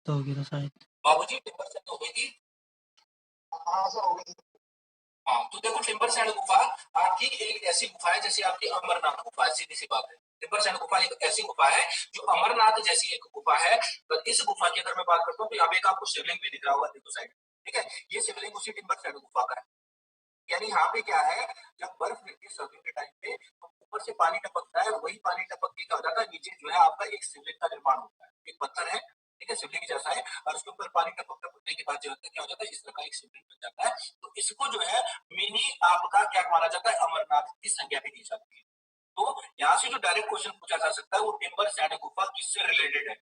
तो होगी तो शायद बाबूजी टिम्बर सैंड हो गई थी। हाँ सर हो गई थी। हाँ तो देखो टिम्बर सैंड गुफा आपकी एक ऐसी गुफा है जैसे आपकी अमरनाथ गुफा है, सीधी सी बात है। टिम्बर सैंड गुफा एक ऐसी गुफा है जो अमरनाथ जैसी एक गुफा है। तो इस गुफा की अगर मैं बात करता हूँ तो यहाँ पे एक आपको शिवलिंग भी दिख रहा होगा, देखो साइड, ठीक है। ये शिवलिंग उसी टिम्बर सैंड गुफा का है। यानी यहाँ पे क्या है, जब बर्फ गिरती है सर्दियों के टाइम पे तो ऊपर से पानी टपकता है, वही पानी टपक के क्या हो जाता है, नीचे जो है आपका एक शिवलिंग का निर्माण होता है। एक पत्थर है, ठीक है, शिवलिंग जैसा है, और उसके ऊपर पानी टपक टपकने के बाद जो है क्या हो जाता है, इस तरह का एक शिवलिंग बन जाता है। तो इसको जो है मिनी आपका क्या माना जाता है, अमरनाथ की संज्ञा भी दी जाती है। तो यहाँ से जो डायरेक्ट क्वेश्चन पूछा जा सकता है वो टिम्बर सैंड गुफा किससे रिलेटेड है।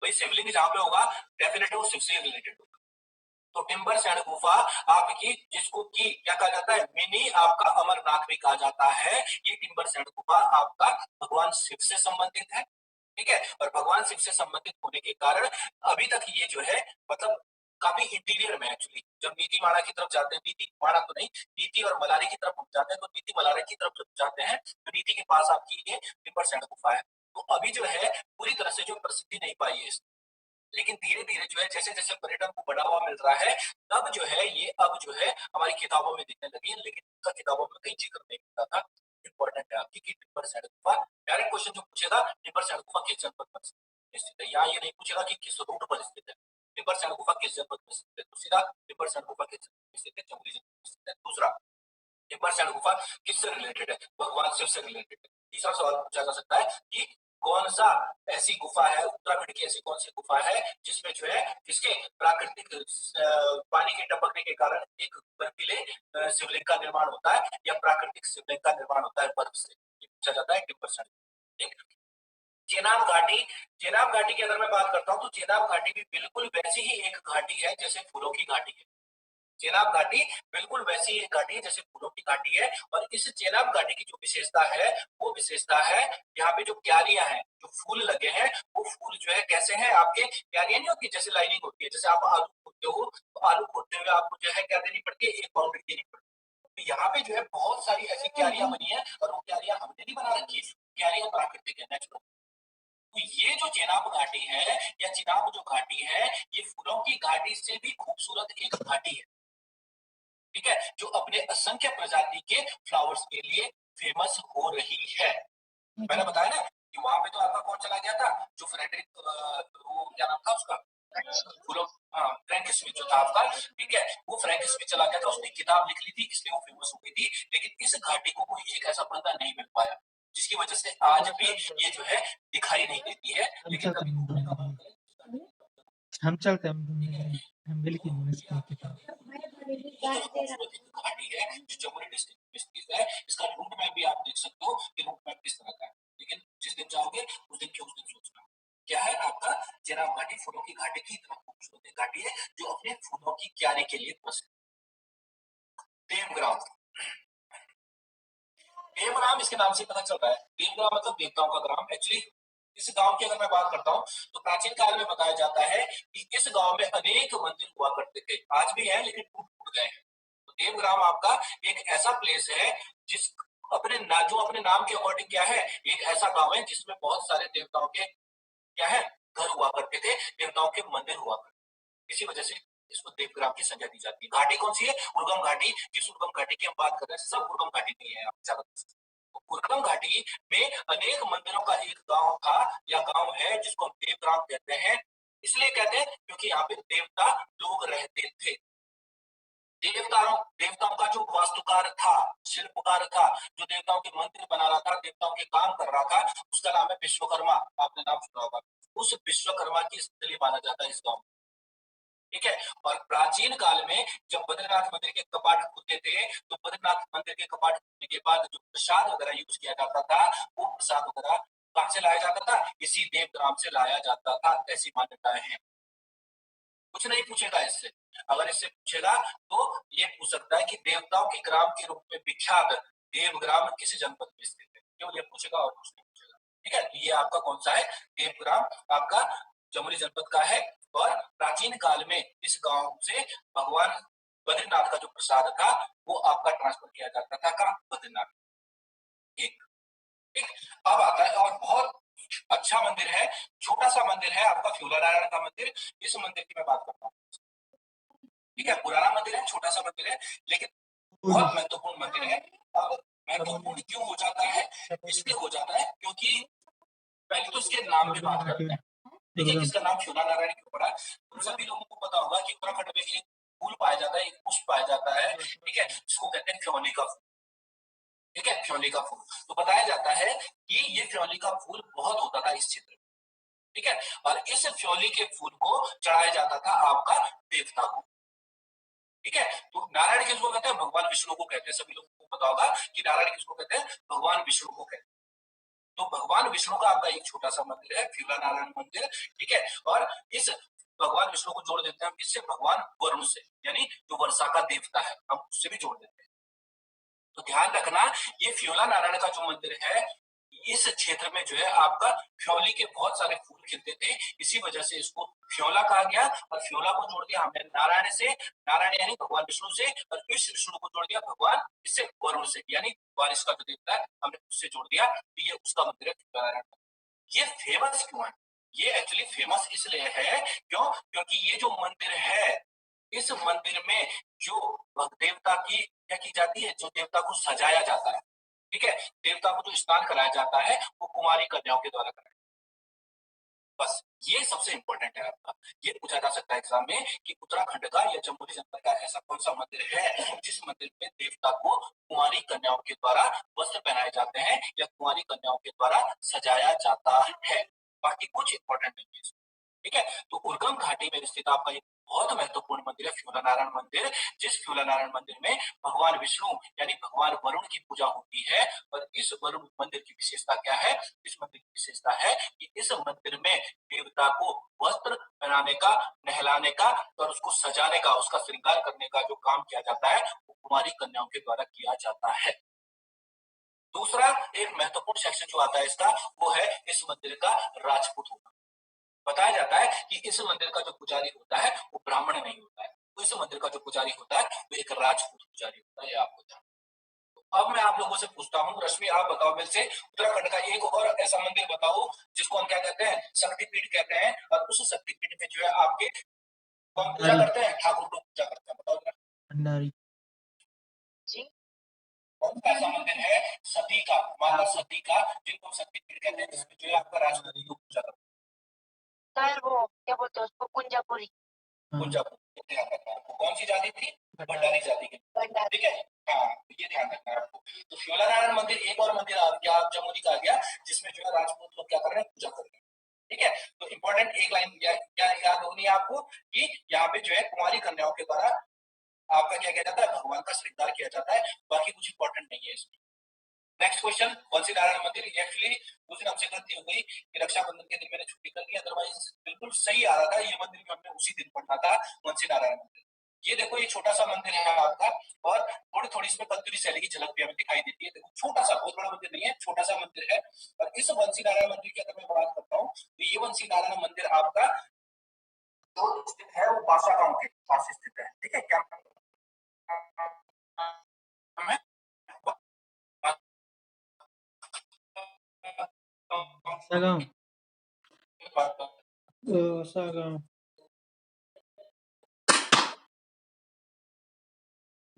भाई शिवलिंग जहाँ पे होगा डेफिनेटली वो शिव से रिलेटेड होगा। तो टिम्बर सैंड गुफा आपकी, जिसको की क्या कहा जाता है, मिनी आपका अमरनाथ भी कहा जाता है, ये टिम्बर सैंड गुफा आपका भगवान शिव से संबंधित है, ठीक है। और भगवान शिव से संबंधित होने के कारण अभी तक ये जो है मतलब काफी इंटीरियर में एक्चुअली, जब नीति माड़ा की तरफ जाते हैं, नीति माड़ा तो नहीं, नीति और मलारी की तरफ जाते हैं, तो नीति मलारी की तरफ जाते हैं तो नीति के पास आपकी ये टिम्बर सैंड गुफा है। तो अभी जो है पूरी तरह से जो प्रसिद्धि नहीं पाई है, लेकिन धीरे धीरे जो है जैसे जैसे पर्यटन को बढ़ावा मिल रहा है तब जो है ये अब जो है हमारी किताबों में दिखने लगी है, लेकिन इसका किताबों में कहीं जिक्र नहीं मिलता था। इंपॉर्टेंट है आपकी कि टिम्बर सैंड गुफा, डायरेक्ट क्वेश्चन जो पूछेगा टिम्बर सैंड गुफा किस जनपद पर स्थित है, यहाँ ये नहीं पूछेगा कि किस रूट पर स्थित है, टिम्बर सैंड गुफा किस जनपद में स्थित है, तो सीधा टिम्बर सैंड गुफा किस जनपद में स्थित है, चमोली जनपद में स्थित है। दूसरा, टिम्बर सैंड गुफा किससे रिलेटेड है, भगवान शिव से रिलेटेड है। तीसरा सवाल पूछा जा सकता है कि कौन सा ऐसी गुफा है, उत्तराखंड की ऐसी कौन सी गुफा है जिसमें जो है जिसके प्राकृतिक पानी के टपकने के कारण एक बर्फीले शिवलिंग का निर्माण होता है या प्राकृतिक शिवलिंग का निर्माण होता है बर्फ से, ये पूछा जाता है टिम्बर सैंड। ठीक। चेनाब घाटी, चेनाब घाटी की अगर मैं बात करता हूँ तो चेनाब घाटी भी बिल्कुल वैसी ही एक घाटी है जैसे फूलों की घाटी है। चेनाब घाटी बिल्कुल वैसी एक घाटी है जैसे फूलों की घाटी है। और इस चेनाब घाटी की जो विशेषता है वो विशेषता है यहाँ पे जो क्यारियां हैं, जो फूल लगे हैं, वो फूल जो है कैसे हैं आपके, क्यारियां नहीं होती जैसे लाइनिंग होती है, जैसे आप आलू खोदते हो तो आलू खोदते हुए आपको जो है क्या देनी पड़ती है, एक बाउंड्री देनी पड़ती है। तो यहाँ पे जो है बहुत सारी ऐसी क्यारियां बनी है और वो क्यारियां हमने नहीं बना रखी, क्यारियां प्राकृतिक है, नेचुरल। तो ये जो चेनाब घाटी है या चिनाब जो घाटी है, ये फूलों की घाटी से भी खूबसूरत एक घाटी है, ठीक है, जो अपने असंख्य प्रजाति के फ्लावर्स के लिए फेमस हो रही है। मैंने बताया ना कि वहां पे तो आपका कौन चला गया था, जो फ्रेडरिक वो क्या नाम था उसका, फूलों, हाँ फ्रैंक स्मिथ जो था आपका, ठीक है, वो फ्रैंक स्मिथ चला गया था, उसने किताब लिख ली थी इसलिए वो फेमस हो गई थी। लेकिन इस घाटी को कोई एक ऐसा बंदा नहीं मिल पाया जिसकी वजह से आज भी ये जो है दिखाई नहीं देती है। लेकिन कभी घूमने का मन करे, हम चलते हैं, हम मिल के इसकी किताब। घाटी है जो चमोली डिस्ट्रिक्ट में स्थित है। इसका रूट मैप भी आप देख सकते हो कि रूट मैप किस तरह का है, लेकिन जिस दिन जाओगे उस दिन के उस दिन सोचना क्या है आपका, चेनाब घाटी फूलों की घाटी की इतना खूबसूरत घाटी है जो अपने फूलों की क्यारी के लिए प्रसिद्ध। देवग्राम, देवग्राम इसके नाम से पता चल रहा है, देवग्राम मतलब देवताओं का ग्राम। एक्चुअली इस गांव की अगर मैं बात करता हूँ तो प्राचीन काल में बताया जाता है कि इस गांव में अनेक मंदिर हुआ करते थे, आज भी है लेकिन टूट फूट गए हैं। तो देवग्राम आपका एक ऐसा प्लेस है जिस जो अपने नाम के अकॉर्डिंग क्या है, एक ऐसा गांव है जिसमें बहुत सारे देवताओं के क्या है, घर हुआ करते थे, देवताओं के मंदिर हुआ करते थे। इसी वजह से इसको देवग्राम की संज्ञा दी जाती है। घाटी कौन सी है, उर्गम घाटी। जिस उर्गम घाटी की हम बात कर रहे हैं सब उर्गम घाटी नहीं है, आप ज्यादा तो उर्गम घाटी में अनेक मंदिरों का एक गांव था या गांव है जिसको हम देवग्राम कहते हैं। इसलिए कहते हैं क्योंकि यहाँ पे देवता लोग रहते थे। देवताओं देवताओं का जो वास्तुकार था, शिल्पकार था, जो देवताओं के मंदिर बना रहा था, देवताओं के काम कर रहा था, उसका नाम है विश्वकर्मा। आपने नाम सुना होगा, उस विश्वकर्मा की स्थली माना जाता है इस गांव, ठीक है। और प्राचीन काल में जब बद्रीनाथ मंदिर के कपाट खुलते थे तो बद्रीनाथ मंदिर के कपाट खुलने के बाद जो प्रसाद वगैरह यूज किया जाता था वो प्रसाद वगैरह कहां से लाया जाता था, इसी देवग्राम से लाया जाता था, ऐसी मान्यताएं हैं। कुछ नहीं पूछेगा इससे, अगर इससे पूछेगा तो ये पूछ सकता है कि देवताओं के ग्राम के रूप में विख्यात देवग्राम किस जनपद में स्थित है, क्यों ये पूछेगा और कुछ नहीं पूछेगा, ठीक है। ये आपका कौन सा है, देवग्राम आपका चमोली जनपद का है। और प्राचीन काल में इस गांव से भगवान बद्रीनाथ का जो प्रसाद था वो आपका ट्रांसफर किया जाता था कहां, बद्रीनाथ। एक, ठीक। अब आता है और बहुत अच्छा मंदिर है, छोटा सा मंदिर है आपका फ्यूला नारायण का मंदिर, इस मंदिर की मैं बात करता हूँ। ठीक है, पुराना मंदिर है, छोटा सा मंदिर है, लेकिन बहुत महत्वपूर्ण मंदिर है। अब महत्वपूर्ण क्यों हो जाता है? इसलिए हो जाता है क्योंकि पहले तो इसके नाम पे बात करते हैं। देखिए इसका नाम फ्यूला नारायण क्यों पड़ा? तो सभी लोगों को पता होगा कि उत्तराखंड में एक फूल पाया जाता है, एक पुष्प पाया जाता है, ठीक है, जिसको कहते हैं फ्योली का फूल। ठीक है, फ्योली का फूल। तो बताया जाता है कि ये फ्योली का फूल बहुत होता था इस क्षेत्र में। ठीक है, और इस फ्योली के फूल को चढ़ाया जाता था आपका देवता को। ठीक है, तो नारायण किसको कहते हैं? भगवान विष्णु को कहते हैं। सभी लोगों को पता होगा कि नारायण किसको कहते हैं? भगवान विष्णु को कहते हैं। तो भगवान विष्णु का आपका एक छोटा सा मंदिर है, फ्यूला नारायण मंदिर। ठीक है, और इस भगवान विष्णु को जोड़ देते हैं हम किससे? भगवान वरुण से, यानी जो वर्षा का देवता है, हम उससे भी जोड़ देते हैं। तो ध्यान रखना, ये फ्यूला नारायण का जो मंदिर है, इस क्षेत्र में जो है आपका फ्योली के बहुत सारे फूल खिलते थे, इसी वजह से इसको फ्योला कहा गया। और फ्योला को जोड़ दिया हमने नारायण से, नारायण यानी भगवान विष्णु से, और इस विष्णु को जोड़ दिया भगवान इससे वरुण से, यानी बारिश का जो देवता है हमने उससे जोड़ दिया, तो ये उसका मंदिर है फ्यूला नारायण। ये फेमस क्यों है? ये एक्चुअली फेमस इसलिए है क्योंकि ये जो मंदिर है, इस मंदिर में जो देवता की क्या की जाती है, जो देवता को सजाया जाता है, ठीक है, देवता को जो स्नान कराया जाता है वो कुमारी कन्याओं के द्वारा कराया। बस ये सबसे इंपॉर्टेंट है आपका। ये पूछा जा सकता है एग्जाम में कि उत्तराखंड का या चमोली जनपद का ऐसा कौन सा मंदिर है जिस मंदिर में देवता को कुमारी कन्याओं के द्वारा वस्त्र पहनाए जाते हैं या कुमारी कन्याओं के द्वारा सजाया जाता है। बाकी कुछ इंपॉर्टेंट नहीं है। ठीक है, तो उर्गम घाटी में स्थित आपका एक बहुत महत्वपूर्ण मंदिर है फ्यूला नारायण मंदिर, जिस फ्यूला नारायण मंदिर में भगवान विष्णु यानी भगवान वरुण की पूजा होती है। और इस वरुण मंदिर की विशेषता क्या है? इस मंदिर की विशेषता है कि इस मंदिर में देवता को वस्त्र पहनाने का, नहलाने का और उसको सजाने का, उसका श्रृंगार करने का जो काम किया जाता है वो कुमारी कन्याओं के द्वारा किया जाता है। दूसरा एक महत्वपूर्ण सेक्शन जो आता है इसका, वो है इस मंदिर का राजपूत होना। बताया जाता है कि इस मंदिर का जो पुजारी होता है वो ब्राह्मण नहीं होता है, तो इस मंदिर का जो पुजारी होता है वो एक राजपूत पुजारी होता है, आपको ध्यान। तो अब मैं आप लोगों से पूछता हूँ, रश्मि आप बताओ मेरे से, उत्तराखंड का एक और ऐसा मंदिर बताओ जिसको हम क्या कहते हैं? शक्तिपीठ कहते हैं। और उस शक्तिपीठ में जो है आपके कौन पूजा करते हैं? ठाकुर लोग पूजा करते हैं। बताओ भंडारी जी, कौन सा ऐसा मंदिर है सती का, माता सती का, जिनको शक्तिपीठ कहते हैं, जिसमें जो है आपका राजपूत लोग पूजा करते हैं? सर वो क्या बोलते हैं उसको? कुंजापुरी। कुंजापुरी ध्यान रखना आपको। कौन सी जाति थी? भंडारी जाति की। ठीक है, हाँ, ये ध्यान रखना है आपको। तो फ्यूला नारायण मंदिर एक और मंदिर आ गया आप चमोली का आ गया, जिसमें जो है राजपूत लोग क्या कर रहे हैं? पूजा कर रहे हैं। ठीक है, तो इंपॉर्टेंट एक लाइन क्या याद होनी है आपको कि यहाँ पे जो है कुमारी कन्याओं के द्वारा आपका क्या किया जाता है? भगवान का श्रृंगार किया जाता है। बाकी कुछ इंपॉर्टेंट नहीं है इसमें। नेक्स्ट क्वेश्चन, बंसी नारायण मंदिर। एक्चुअली उस दिन हमसे गलती हो गई कि रक्षाबंधन के दिन मैंने छुट्टी कर ली, अदरवाइज बिल्कुल सही आ रहा था ये मंदिर भी हमने उसी दिन पढ़ना था, बंसी नारायण मंदिर। ये देखो ये छोटा सा मंदिर है आपका, और थोड़ी थोड़ी इसमें कल्तुरी शैली की झलक भी हमें दिखाई देती है। देखो छोटा सा, बहुत बड़ा मंदिर नहीं है, छोटा सा मंदिर है। और इस बंसी नारायण मंदिर की अगर मैं बात करता हूँ तो ये बंसी नारायण मंदिर आपका जो स्थित है वो बासा गांव के पास स्थित है। ठीक है, क्या नाम है? सागांव। सागांव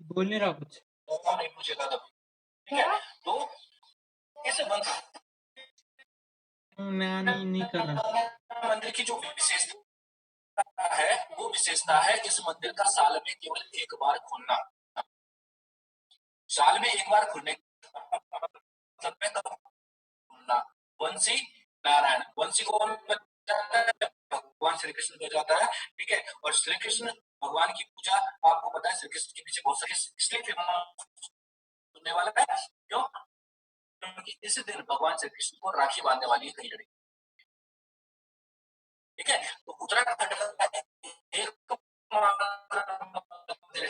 बोल नहीं रहा कुछ। नहीं पूछेगा कभी। ठीक है, तो इस नहीं कर रहा। मंदिर की जो विशेषता है वो विशेषता है इस मंदिर का साल में केवल एक बार खुलना। साल में एक बार खुलने खुलना। वंशी नारायण, वंशी को भगवान श्री कृष्ण को जाता है। ठीक है, और श्री कृष्ण भगवान की पूजा आपको पता है श्री कृष्ण के पीछे बहुत सारे इसलिए फेमस होने वाला है क्यों? क्योंकि इस दिन भगवान श्री कृष्ण को राखी बांधने वाली है कई लड़की। ठीक है, तो उत्तराखंड का एक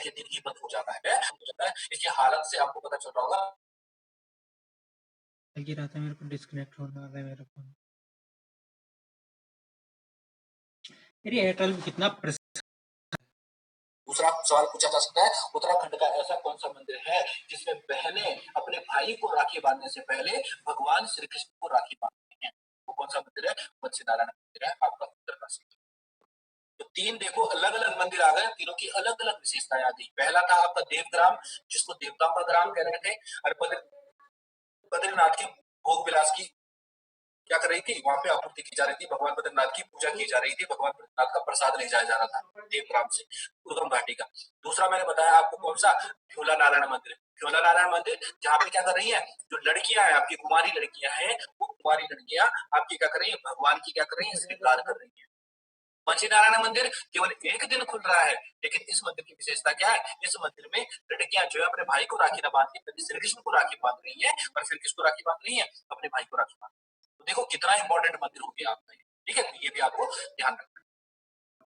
दिन ही बंद हो जाता है, इसकी हालत से आपको पता चल रहा होगा। लगी रहा था मेरे को डिस्कनेक्ट होने वाला है मेरा फोन। मेरी एयरटेल में कितना दूसरा सवाल पूछा जा सकता है, उत्तराखंड का ऐसा कौन सा मंदिर है जिसमें बहनें अपने भाई को राखी बांधने से पहले भगवान श्री कृष्ण को राखी बांधती हैं? वो कौन सा मंदिर है? बंसी नारायण मंदिर तीन देखो अलग अलग मंदिर आ गए, तीनों की अलग अलग विशेषताएं आ गई। पहला था आपका देवग्राम, जिसको देवताओं का ग्राम कह रहे थे, और बद्रीनाथ के भोग विलास की क्या कर रही थी, वहां पे आपूर्ति की जा रही थी, भगवान बद्रीनाथ की पूजा की जा रही थी, भगवान बद्रीनाथ का प्रसाद ले जाया जा रहा था देवग्राम से उद्गम घाटी का। दूसरा मैंने बताया आपको कौन सा, फ्योला नारायण मंदिर। फ्योला नारायण मंदिर जहाँ पे क्या कर रही है, जो लड़कियां हैं आपकी कुमारी लड़कियां हैं, वो कुमारी लड़कियां आपकी क्या कर रही है, भगवान की क्या कर रही है, स्वीकार कर रही है। पंची नारायण मंदिर केवल एक दिन खुल रहा है, लेकिन इस मंदिर की विशेषता क्या है, इस मंदिर में लड़कियां जो है अपने भाई को राखी न बांध के पहले श्री कृष्ण को राखी बांध रही है, और फिर किसको राखी बांध रही है, अपने भाई को राखी बांध रही है। तो देखो कितना इंपॉर्टेंट मंदिर हो गया आपका, ठीक है, ये भी आपको ध्यान रखना है।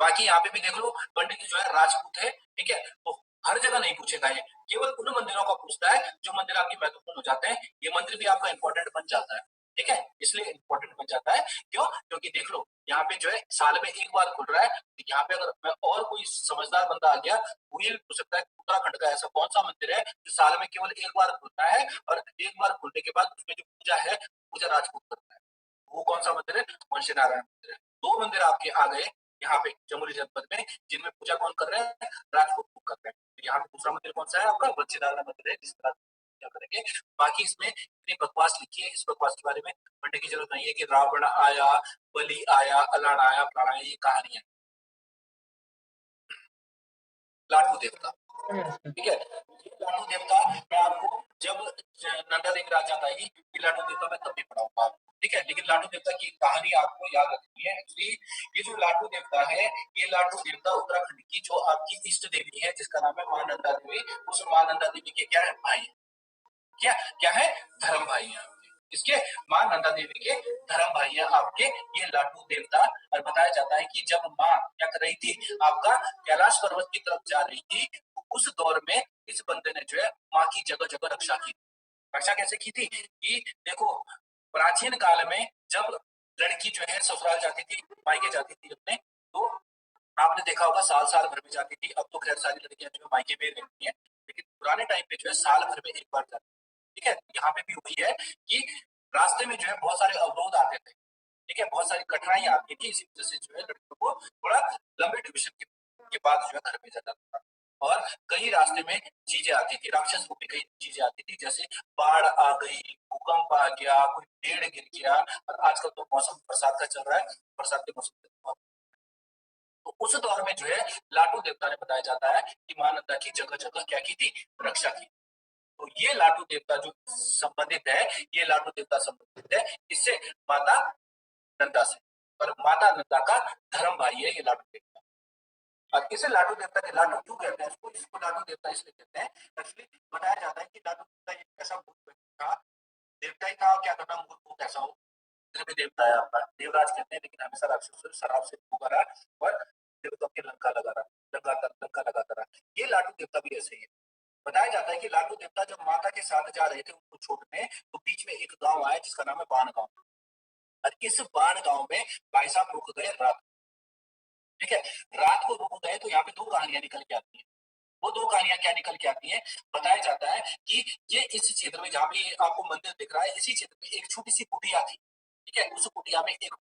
बाकी यहाँ पे भी देख लो, पंडित जो है राजपूत है, ठीक है, तो हर जगह नहीं पूछेगा ये, केवल उन मंदिरों का पूछता है जो मंदिर आपके महत्वपूर्ण हो जाते हैं। ये मंदिर भी आपका इंपॉर्टेंट बन जाता है, ठीक है, इसलिए इंपॉर्टेंट बन जाता है। क्यों? क्योंकि देख लो यहाँ पे जो है साल में एक बार खुल रहा है, तो यहाँ पे अगर मैं और कोई समझदार बंदा आ गया, वो ये पूछ सकता है उत्तराखंड का ऐसा कौन सा मंदिर है जो साल में केवल एक बार खुलता है, और एक बार खुलने के बाद उसमें जो पूजा है, पूजा राजपूत करता है, वो कौन सा मंदिर है, वंशी नारायण मंदिर है। दो मंदिर आपके आ गए यहाँ पे चमोली जनपद में, जिनमें पूजा कौन कर रहे हैं, राजपूत कर रहे हैं। यहाँ पे दूसरा मंदिर कौन सा है आपका, वंशी नारायण मंदिर है, जिसका पूजा करेंगे। बाकी इसमें इतनी बकवास लिखी है, इस बकवास के बारे में पढ़ने की जरूरत नहीं है कि रावण आया, बलि आया, अलान आया, फलाना आया, ये कहानी है। लाटू देवता, ठीक है, ये लाटू देवता मैं आपको जब नंदा देवी राजा आएगी, ये लाटू देवता मैं तब भी पढ़ाऊंगा आपको, ठीक है, लेकिन लाटू देवता की कहानी आपको याद रखनी है। एक्चुअली ये जो लाटू देवता है, ये लाटू देवता उत्तराखंड की जो आपकी इष्ट देवी है, जिसका नाम है मां नंदा देवी, उस मां नंदा देवी के क्या है, भाई, क्या क्या है, धर्म भाई है आपके। इसके मां नंदा देवी के धर्म भाई है आपके ये लाटू देवता। और बताया जाता है कि जब मां क्या कर रही थी, आपका कैलाश पर्वत की तरफ जा रही थी, तो उस दौर में इस बंदे ने जो है मां की जगह जगह रक्षा की। रक्षा कैसे की थी कि देखो, प्राचीन काल में जब लड़की जो है ससुराल जाती थी, मायके जाती थी अपने, तो आपने देखा होगा साल साल भर में जाती थी। अब तो खैर सारी लड़कियां जो है मायके में रहती हैं, लेकिन पुराने टाइम पे जो है साल भर में एक बार जाती थी, ठीक है। यहाँ पे भी वही है कि रास्ते में जो है बहुत सारे अवरोध आते थे, ठीक है, बहुत सारी कठिनाई आती थी, इसी वजह से जो है लड़कियों को थोड़ा लंबे ड्यूरेशन के बाद जो है घर भेजा जाता था। और कई रास्ते में चीजें आती थी, राक्षस रूपी कई चीजें आती थी, जैसे बाढ़ आ गई, भूकंप आ गया, कोई पेड़ गिर गया। और आजकल तो मौसम बरसात का चल रहा है, बरसात के मौसम, तो उस दौर में जो है लाटू देवता ने, बताया जाता है कि मां नंदा की जगह जगह क्या की थी, रक्षा की। तो ये लाटू देवता जो संबंधित है, ये लाटू देवता संबंधित है इससे, माता नंदा से, और माता नंदा का धर्म भाई है ये लाटू देवता। और इसे लाटू देवता के लाटू क्यों कहते हैं, इसको लाटू देवता इसलिए कहते हैं, एक्चुअली बताया जाता है कि लाटू देवता एक ऐसा भूत था, देवता ही था, क्या करना मूल भूत ऐसा हो, भी देवता है आपका, देवराज कहते हैं, लेकिन हमेशा राक्षसों शराब से भूखा रहा और देवताओं के लंका लगा रहा, लंका लगाता रहा। ये लाटू देवता भी ऐसे ही है। बताया जाता है कि लाटू देवता जब माता के साथ जा रहे थे उनको छोड़ने, तो बीच में एक गांव आया जिसका नाम है बाण गांव, और इस बाण गांव में भाई साहब रुक गए रात, ठीक है, रात को रुक गए, तो यहाँ पे दो कहानियां निकल के आती है। वो दो कहानियां क्या निकल के आती है, बताया जाता है कि ये इस क्षेत्र में जहाँ पे आपको मंदिर दिख रहा है, इसी क्षेत्र में एक छोटी सी कुटिया थी, ठीक है, उस कुटिया में एक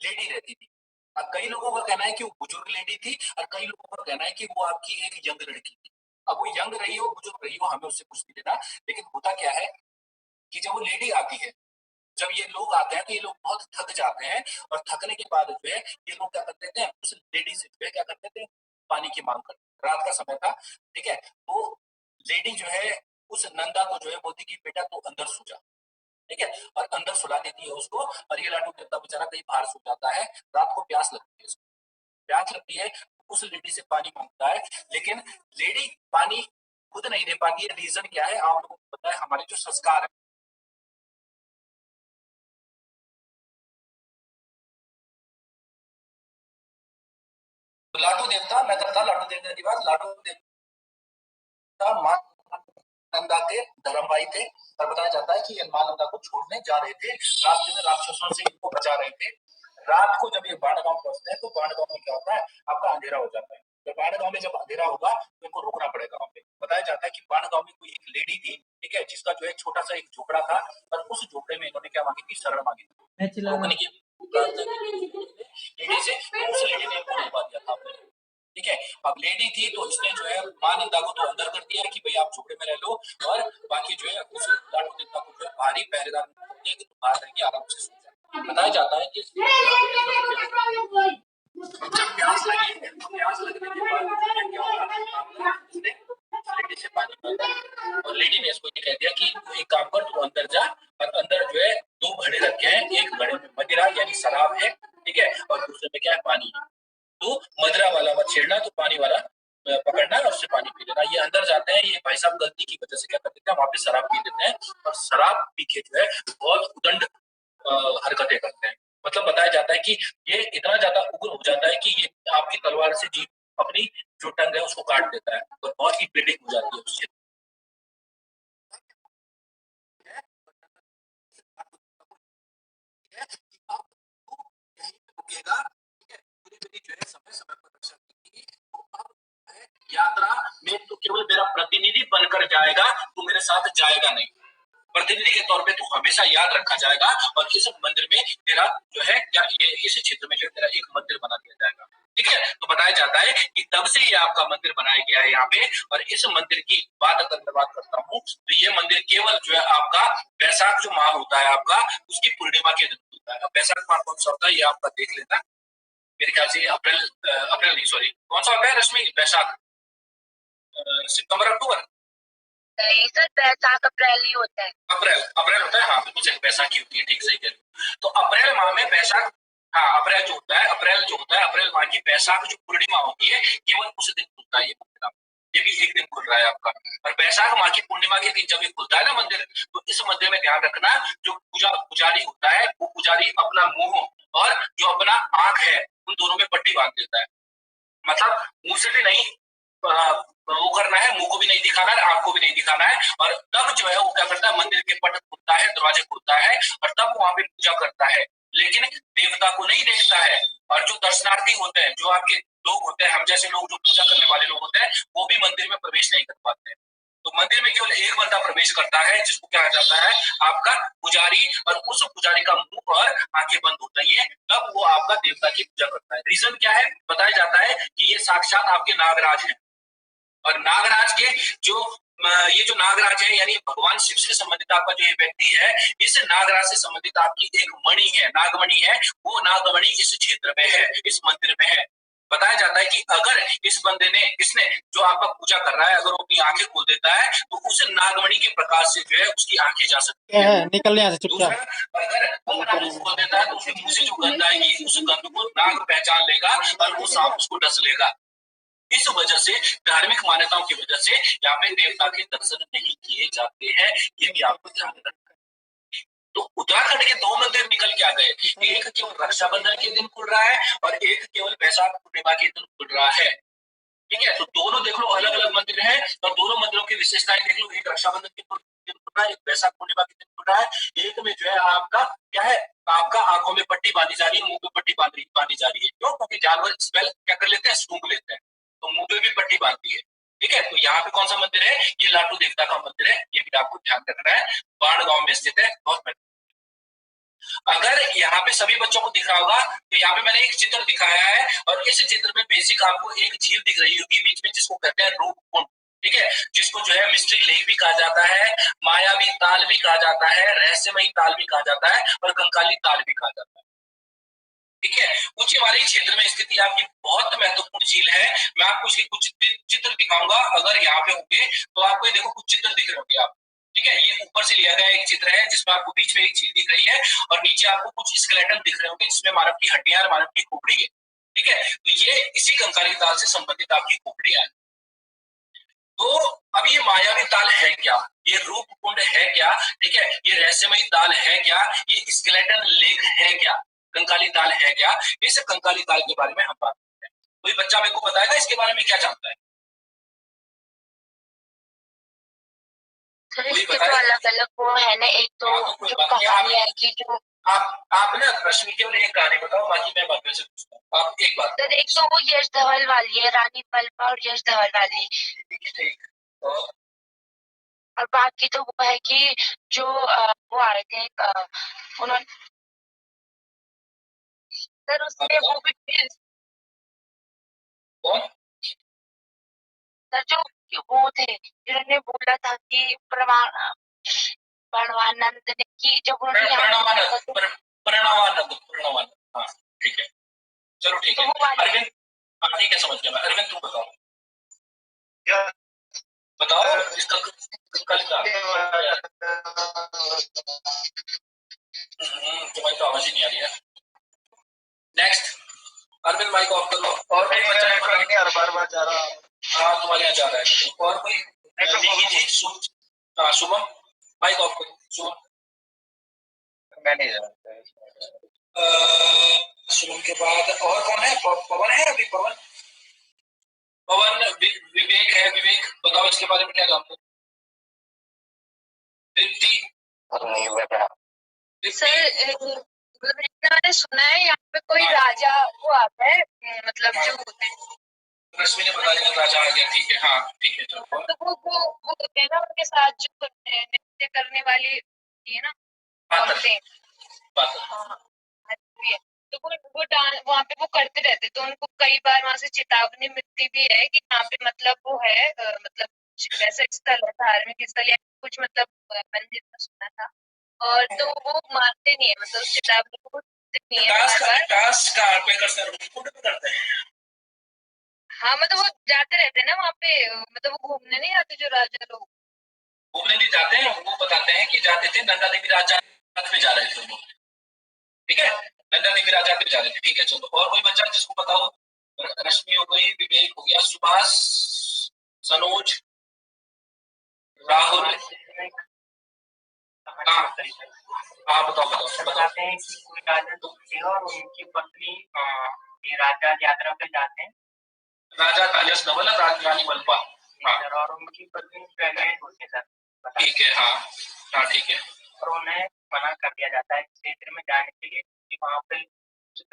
लेडी रहती थी। अब कई लोगों का कहना है कि वो बुजुर्ग लेडी थी, और कई लोगों का कहना है कि वो आपकी एक यंग लड़की थी। अब वो यंग रही हो, बुजुर्ग रही हो, हमें उससे कुछ नहीं लेना, लेकिन होता क्या है कि जब वो लेडी आती है, जब ये लोग आते हैं, तो ये लोग बहुत थक जाते हैं, और थकने के बाद जो है ये लोग क्या कर देते हैं, उस लेडी से जो है क्या कर देते हैं, पानी की मांग करते। रात का समय था, ठीक है, तो लेडी जो है उस नंदा को जो है बोलती कि बेटा तू अंदर सो जा, ठीक है, और अंदर सुला देती है उसको। और ये लाटू देवता बेचारा कहीं बाहर सो जाता है, रात को प्यास लगती है उसको, प्यास लगती है, उस लेडी से पानी मांगता है, लेकिन लेडी पानी खुद नहीं दे पाती है। रीजन क्या है, आप लोगों को पता है, हमारे जो संस्कार है, तो लाटू देवता, मैं करता लाटू देवता की बात, लाटू देवता मां नंदा के धर्म भाई थे, और बताया जाता है कि ये मां नंदा को छोड़ने जा रहे थे, रास्ते में राक्षसों से इनको बचा रहे थे। रात को जब ये बाण गांव पहुंचते हैं, तो बाण गांव में क्या होता है, आपका अंधेरा हो जाता है। तो बाण गांव में जब अंधेरा होगा, तो इनको रुकना पड़ेगा वहां पे। बताया जाता है कि बाण गांव में कोई एक लेडी थी, ठीक है, जिसका जो है छोटा सा एक झोपड़ा था, और उस झोपड़े में इन्होंने क्या मांगी थी, शरण मांगी थी, मैं चिल्ला रहा रुकने की प्रार्थना की लेडी से, तो उस लेडी ने इनको रुकवा दिया था। ठीक है, अब लेडी थी तो इसने जो है मां नंदा को तो अंदर कर दिया कि भाई आप झोपड़े में रह लो, और बाकी जो है उस लाडू देवता को जो है भारी पहरेदार कर दिया कि तुम बाहर रह के आराम से सो जाओ। बताया जाता है कि जब प्यास लगी, प्यास लगने के बाद क्या हुआ, उसने लेडी से पानी मांगा और लेडी ने इसको ये कह दिया कि तू एक काम कर, तू अंदर जा, और अंदर जो है 2 घड़े रखे हैं, एक घड़े में मदिरा यानी शराब है, ठीक है, और दूसरे में क्या है, पानी है। तो मदिरा वाला मत छेड़ना, तो पानी वाला पकड़ना और उससे पानी पी लेना। ये अंदर जाते हैं, ये भाई साहब गलती की वजह से क्या कर देते हैं, वहां पे शराब पी लेते हैं और शराब पी के जो है बहुत उदंड हरकतें करते हैं। मतलब बताया जाता है कि ये इतना ज्यादा उग्र हो जाता है कि ये आपकी तलवार से जीप अपनी जो टंग है उसको काट देता है और बहुत ही ब्लीडिंग हो जाती है उससे। यात्रा में तो केवल मेरा प्रतिनिधि बनकर जाएगा, तू मेरे साथ जाएगा नहीं। प्रतिनिधि के तौर पे तू हमेशा याद रखा जाएगा, और इस मंदिर में तेरा जो है क्या, ये इस क्षेत्र में जो तेरा एक मंदिर बना दिया जाएगा। ठीक है, तो बताया जाता है कि तब से ये आपका मंदिर बनाया गया है यहाँ पे। और इस मंदिर की बात अगर मैं बात करता हूँ तो ये मंदिर केवल जो है आपका बैसाख जो माह होता है आपका, उसकी पूर्णिमा के दिन होता है। अब बैसाख माह कौन सा होता है ये आपका देख लेना, मेरे ख्याल से अप्रैल नहीं, सॉरी, कौन सा होता है रश्मि, बैसाख, सितंबर अक्टूबर, नहीं सर, बैसाख अप्रैल ही होता है। अप्रैल अप्रैल होता है, हाँ बिल्कुल सही, बैसाखी होती है, ठीक सही कह रहे हो। तो अप्रैल माह में बैसाख, हाँ अप्रैल जो होता है, अप्रैल जो होता है, अप्रैल माह की बैसाख जो पूर्णिमा होती है केवल उस दिन खुलता है ये मंदिर। ये भी एक दिन खुल रहा है आपका। और बैसाख माह की पूर्णिमा के दिन जब ये खुलता है ना मंदिर, तो इस मंदिर में ध्यान रखना, जो पुजारी होता है वो पुजारी अपना मुंह और जो अपना आंख है उन दोनों में पट्टी बांध देता है। मतलब मुंह से भी नहीं वो करना है, मुंह को भी नहीं दिखाना है, आंख को भी नहीं दिखाना है। और तब जो है वो क्या करता है, मंदिर के पट खुलता है, दरवाजे खुलता है, और तब वहां पे पूजा करता है। लेकिन देवता को नहीं देखता है। और जो दर्शनार्थी होते हैं, जो आपके लोग होते हैं, हम जैसे लोग जो पूजा करने वाले लोग होते हैं, वो भी मंदिर में प्रवेश नहीं कर पाते हैं। तो मंदिर में केवल एक बंदा प्रवेश करता है, जिसको कहा जाता है आपका पुजारी, और उस पुजारी का मुंह और आंखें बंद होती है, तब वो आपका देवता की पूजा करता है। रीजन क्या है, बताया जाता है कि ये साक्षात आपके नागराज हैं। और नागराज के जो ये जो नागराज है, यानी भगवान शिव से संबंधित आपका जो ये व्यक्ति है, इस नागराज से संबंधित आपकी एक मणि है, नागमणि है, वो नागमणि इस क्षेत्र में है, इस मंदिर में है। बताया जाता है कि अगर इस बंदे ने, इसने जो आपका पूजा कर रहा है, अगर वो अपनी आंखें खोल देता है तो उस नागमणि के प्रकाश से जो है उसकी आंखें जा सकती है, निकल यहाँ से चुपचाप। अगर वो अपना मुंह खोल देता है तो उसके मुंह से जो गंध आएगी, उस गंध को नाग पहचान लेगा और वो सांप उसको डस लेगा। इस वजह से, धार्मिक मान्यताओं की वजह से यहाँ पे देवता के दर्शन नहीं किए जाते हैं, ये भी आपको ध्यान रखना है। तो उत्तराखंड के 2 मंदिर निकल के आ गए, एक केवल रक्षाबंधन के दिन खुल रहा है और एक केवल बैसाख पूर्णिमा के दिन खुल रहा है। ठीक है, तो दोनों देख लो अलग अलग मंदिर है, और दोनों मंदिरों की विशेषताएं देख लो। एक रक्षाबंधन के दिन खुल रहा है, एक बैसाख पूर्णिमा के दिन खुल रहा है। एक में जो है आपका क्या है, आपका आंखों में पट्टी बांधी जा रही है, मुंह पे पट्टी बांधी जा रही है। क्यों? क्योंकि जानवर स्मेल क्या कर लेते हैं, सूंघ लेते हैं, तो मुंह पे भी पट्टी बांधती है। ठीक है, तो यहाँ पे कौन सा मंदिर है, ये लाटू देवता का मंदिर है, ये भी आपको ध्यान रखना है। बाण गांव में स्थित है, बहुत। अगर यहाँ पे सभी बच्चों को दिख रहा होगा तो यहाँ पे मैंने एक चित्र दिखाया है, और इस चित्र में बेसिक आपको एक झील दिख रही होगी बीच में, जिसको कहते हैं रूपकुंड। ठीक है, जिसको जो है मिस्ट्री लेक भी कहा जाता है, मायावी ताल भी कहा जाता है, रहस्यमयी ताल भी कहा जाता है, और कंकाली ताल भी कहा जाता है। ठीक है, उच्च हिमालयी क्षेत्र में स्थिति आपकी बहुत महत्वपूर्ण झील है। मैं आपको इसके कुछ चित्र दिखाऊंगा, अगर यहाँ पे होंगे तो आपको ये देखो कुछ चित्र दिख रहे होंगे आप। ठीक है, ये ऊपर से लिया गया एक चित्र है जिसमें आपको बीच में एक झील दिख रही है, और नीचे आपको कुछ स्केलेटन दिख रहे होंगे जिसमें मानव की हड्डियां और मानव की खोपड़ी है। ठीक है, तो ये इसी कंकाली ताल से संबंधित आपकी खोपड़ियां है। तो अब ये मायावी ताल है क्या, ये रूप कुंड है क्या, ठीक है, ये रहस्यमयी ताल है क्या, ये स्केलेटन लेक है क्या, कंकाली ताल है क्या, इस कंकाली ताल के बारे में हम बात करते हैं। कोई बच्चा मेरे को बताएगा इसके बारे में क्या जानता है? इसके तो अलग अलग वो है ना, एक तो जो कहानी है कि जो आप ना रश्मि केवल एक कहानी बताओ, बाकी मैं बात से पूछता हूँ। आप एक बात सर, एक तो वो यश धवल वाली है, रानी पलपा और यश धवल वाली। ठीक, और बाकी तो वो है कि जो वो आए थे उन्होंने सर उसमें वो भी कौन सर जो वो थे जिन्होंने बोला था कि प्रणवानंद ने कि जब उन्होंने प्रणवानंद हाँ ठीक है, चलो ठीक है। अरविंद हाँ ठीक है, समझ गया मैं। अरविंद तुम बताओ इसका कल का तुम्हारी तो आवाज ही नहीं आ रही है। नेक्स्ट अरविंद माइक ऑफ कर लो। और कोई बच्चा है? कोई नहीं, बार जा रहा। हाँ तुम्हारे यहाँ जा रहा है। और कोई हाँ शुभम माइक ऑफ करो। शुभम मैं नहीं जानता। शुभम के बाद और कौन है? पवन है अभी? पवन विवेक है। विवेक बताओ इसके बारे में क्या जानते हो? दीप्ति नहीं बेटा। सर मैंने सुना है यहाँ पे कोई राजा वो आता है, मतलब जो होते हैं। रश्मि ने बताया राजा आ गया। ठीक है हाँ ठीक है चलो। तो वो होते हैं ना, उनके साथ जो करते हैं नृत्य करने वाली है ना औरतें। तो वो डांस वहाँ पे वो करते रहते, तो उनको कई बार वहाँ से चेतावनी मिलती भी है कि यहाँ पे मतलब वो है मतलब वैसा स्थल है, धार्मिक स्थल या कुछ मतलब मंदिर में सुना था। और तो वो मानते नहीं है, मतलब उस चेतावनी को नहीं है करते हैं। हाँ मतलब वो जाते रहते हैं ना वहाँ पे, मतलब वो घूमने नहीं आते जो राजा लोग। घूमने नहीं जाते हैं, वो बताते हैं कि जाते थे नंदा देवी राजा में जा रहे थे वो। ठीक है नंदा देवी राजा पे जा रहे थे। ठीक है चलो। और कोई बच्चा जिसको पता हो? रश्मि हो गई, विवेक हो गया, सुभाष, सनोज, राहुल। हाँ बताओ। बताते हैं कि कोई राजा थे और उनकी पत्नी राजा यात्रा पे जाते हैं। राजा कालिदास नवल, राजरानी मलपा। हाँ और उनकी पत्नी प्रेग्नेंट होती है सर। ठीक है हाँ ठीक है। और उन्हें मना कर दिया जाता है क्षेत्र में जाने के लिए, क्योंकि वहाँ पे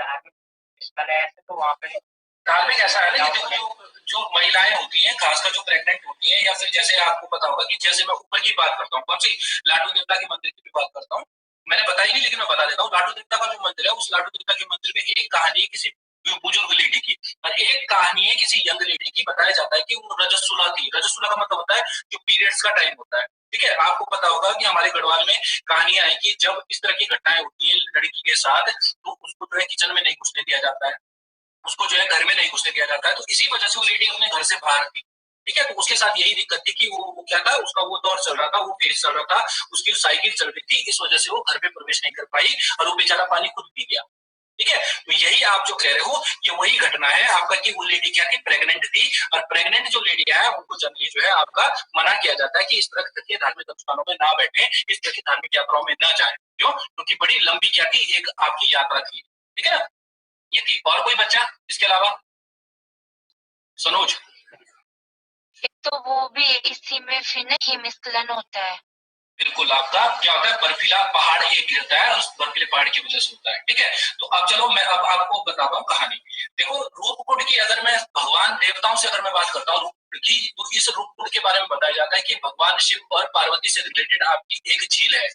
धार्मिक स्थल है ऐसे, तो वहाँ पे धार्मिक ऐसा है ना कि जो महिलाएं होती हैं खासकर जो प्रेग्नेंट होती हैं, या फिर जैसे आपको पता होगा कि जैसे मैं ऊपर की बात करता हूँ, कौन सी लाडू देवता के मंदिर की भी बात करता हूँ। मैंने बताई नहीं लेकिन मैं बता देता हूँ। लाडू देवता का जो मंदिर है, उस लाडू देवता के मंदिर में एक कहानी है किसी बुजुर्ग लेडी की और एक कहानी है किसी यंग लेडी की। बताया जाता है कि वो रजस्वला थी। रजस्वला का मतलब होता है जो पीरियड्स का टाइम होता है। ठीक है आपको पता होगा कि हमारे गढ़वाल में कहानियां है कि जब इस तरह की घटनाएं होती है लड़की के साथ, तो उसको जो है किचन में नहीं घुसने दिया जाता है, उसको जो है घर में नहीं घुसने दिया जाता है। तो इसी वजह से वो लेडी अपने घर से बाहर थी। ठीक है तो उसके साथ यही दिक्कत थी कि वो क्या था, उसका वो दौर चल रहा था, वो फेज चल रहा था, उसकी साइकिल चल रही थी, इस वजह से वो घर पे प्रवेश नहीं कर पाई और वो बेचारा पानी खुद पी गया। ठीक है तो यही आप जो कह रहे हो ये वही घटना है आपका कि वो लेडी क्या थी, प्रेग्नेंट थी। और प्रेग्नेंट जो लेडी है उनको जनरली जो है आपका मना किया जाता है कि इस तरह के धार्मिक अनुष्ठानों में ना बैठे, इस तरह की धार्मिक यात्राओं में न जाए। क्यों? क्योंकि बड़ी लंबी क्या थी, एक आपकी यात्रा थी। ठीक है ना, ये थी। और कोई बच्चा इसके अलावा? सनोज तो वो भी इसी में फिर ना हिमस्खलन होता है। बिल्कुल आपका क्या होता है, बर्फीला पहाड़ एक गिरता है और उस बर्फीले पहाड़ की वजह से होता है। ठीक है तो अब चलो मैं अब आपको बताता हूँ कहानी। देखो रूपकुंड की अगर मैं भगवान देवताओं से अगर मैं बात करता हूँ रूपकुंड की, तो इस रूपकुंड के बारे में बताया जाता है कि भगवान शिव और पार्वती से रिलेटेड आपकी एक झील है।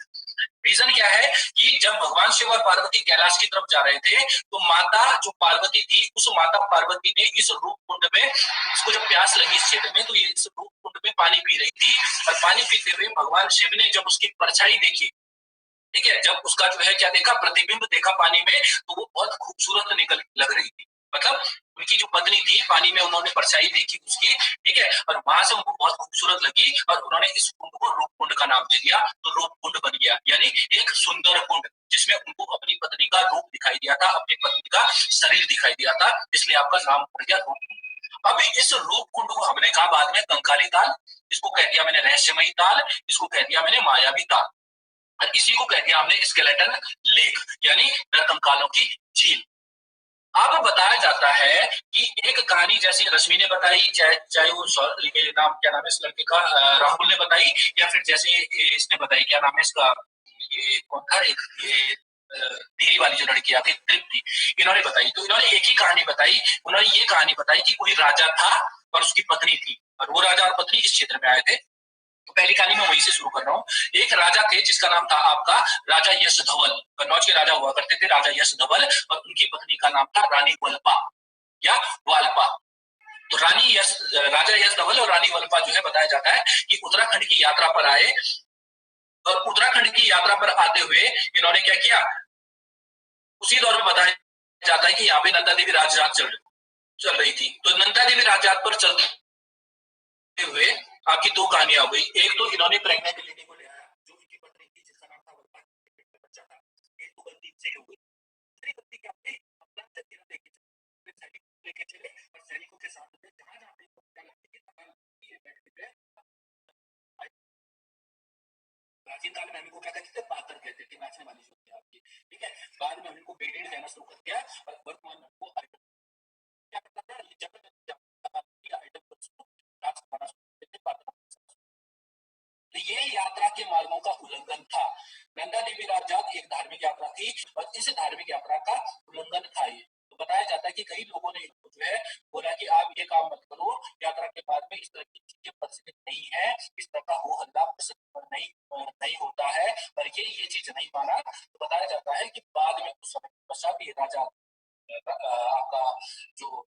रीजन क्या है कि जब भगवान शिव और पार्वती कैलाश की तरफ जा रहे थे तो माता जो पार्वती थी, उस माता पार्वती ने इस रूपकुंड में, इसको जब प्यास लगी इस क्षेत्र में, तो ये इस रूपकुंड में पानी पी रही थी। और पानी पीते हुए भगवान शिव ने जब उसकी परछाई देखी, ठीक है, जब उसका जो है क्या देखा, प्रतिबिंब देखा पानी में, तो वो बहुत खूबसूरत निकल लग रही थी। मतलब उनकी जो पत्नी थी, पानी में उन्होंने परछाई देखी उसकी। ठीक है और वहां से उनको बहुत खूबसूरत लगी और उन्होंने इस कुंड को रूपकुंड का नाम दे दिया। तो रूपकुंड बन गया, यानी एक सुंदर कुंड जिसमें उनको अपनी पत्नी का रूप दिखाई दिया था, अपनी पत्नी का शरीर दिखाई दिया था, इसलिए आपका नाम पड़ गया रूपकुंड। अब इस रूपकुंड को हमने कहा बाद में कंकाली ताल, इसको कह दिया मैंने रहस्यमयी ताल, इसको कह दिया मैंने मायावी ताल, और इसी को कह दिया हमने स्केलेटन लेक, यानी रत्नकालों की झील। अब बताया जाता है कि एक कहानी जैसी रश्मि ने बताई, चाहे वो ये नाम क्या नाम है इस लड़के का, राहुल ने बताई, या फिर जैसे इसने बताई क्या नाम है इसका, ये कौन था, ये देरी वाली जो लड़की आती तृप्ति, इन्होंने बताई। तो इन्होंने एक ही कहानी बताई, उन्होंने ये कहानी बताई कि कोई राजा था और उसकी पत्नी थी, और वो राजा और पत्नी इस क्षेत्र में आए थे। तो पहली कहानी मैं वहीं से शुरू कर रहा हूँ। एक राजा थे जिसका नाम था आपका राजा यश धवल। कन्नौज के राजा हुआ करते थे राजा यश धवल, और उनकी पत्नी का नाम था रानी वल्पा या वाल्पा। तो राजा यश धवल और रानी वल्लभा जो है बताया जाता है कि उत्तराखंड की यात्रा पर आए और उत्तराखंड की यात्रा पर आते हुए इन्होंने क्या किया, उसी दौर में बताया जाता है कि यहाँ पे नंदा देवी राजजात चल रही थी। तो नंदा देवी राजजात पर चलते हुए आपकी दो कहानियां हो गई। एक तो इन्होंने प्रेग्नेंट लेडी को ले आया जो इनकी पत्नी थी जिसका नाम था वल्लभा, बच्चा था। एक तो गलती से हो गई। दूसरी गलती क्या थी, अपना जतीरा लेके चले और सैनिकों के साथ जहां पे प्राचीन काल में इनको क्या कहते थे, पातर कहते थे, नाचने वाली जो थी आपकी, ठीक है। बाद में इनको बेटी देना शुरू कर दिया और वर्तमान में को क्या करता था, ये तो ये यात्रा के मार्गों का उल्लंघन था। नंदा देवी राजजात एक धार्मिक यात्रा थी और इस धार्मिक यात्रा का उल्लंघन था ये। तो बताया जाता है कि कई लोगों ने इनको जो है बोला कि आप ये काम मत करो, यात्रा के बाद में इस तरह की चीजें प्रचलित नहीं है, इस तरह का हो हल्ला नहीं होता है, पर ये चीज नहीं माना। तो बताया जाता है कि बाद में कुछ समय पश्चात ये राजा आपका जो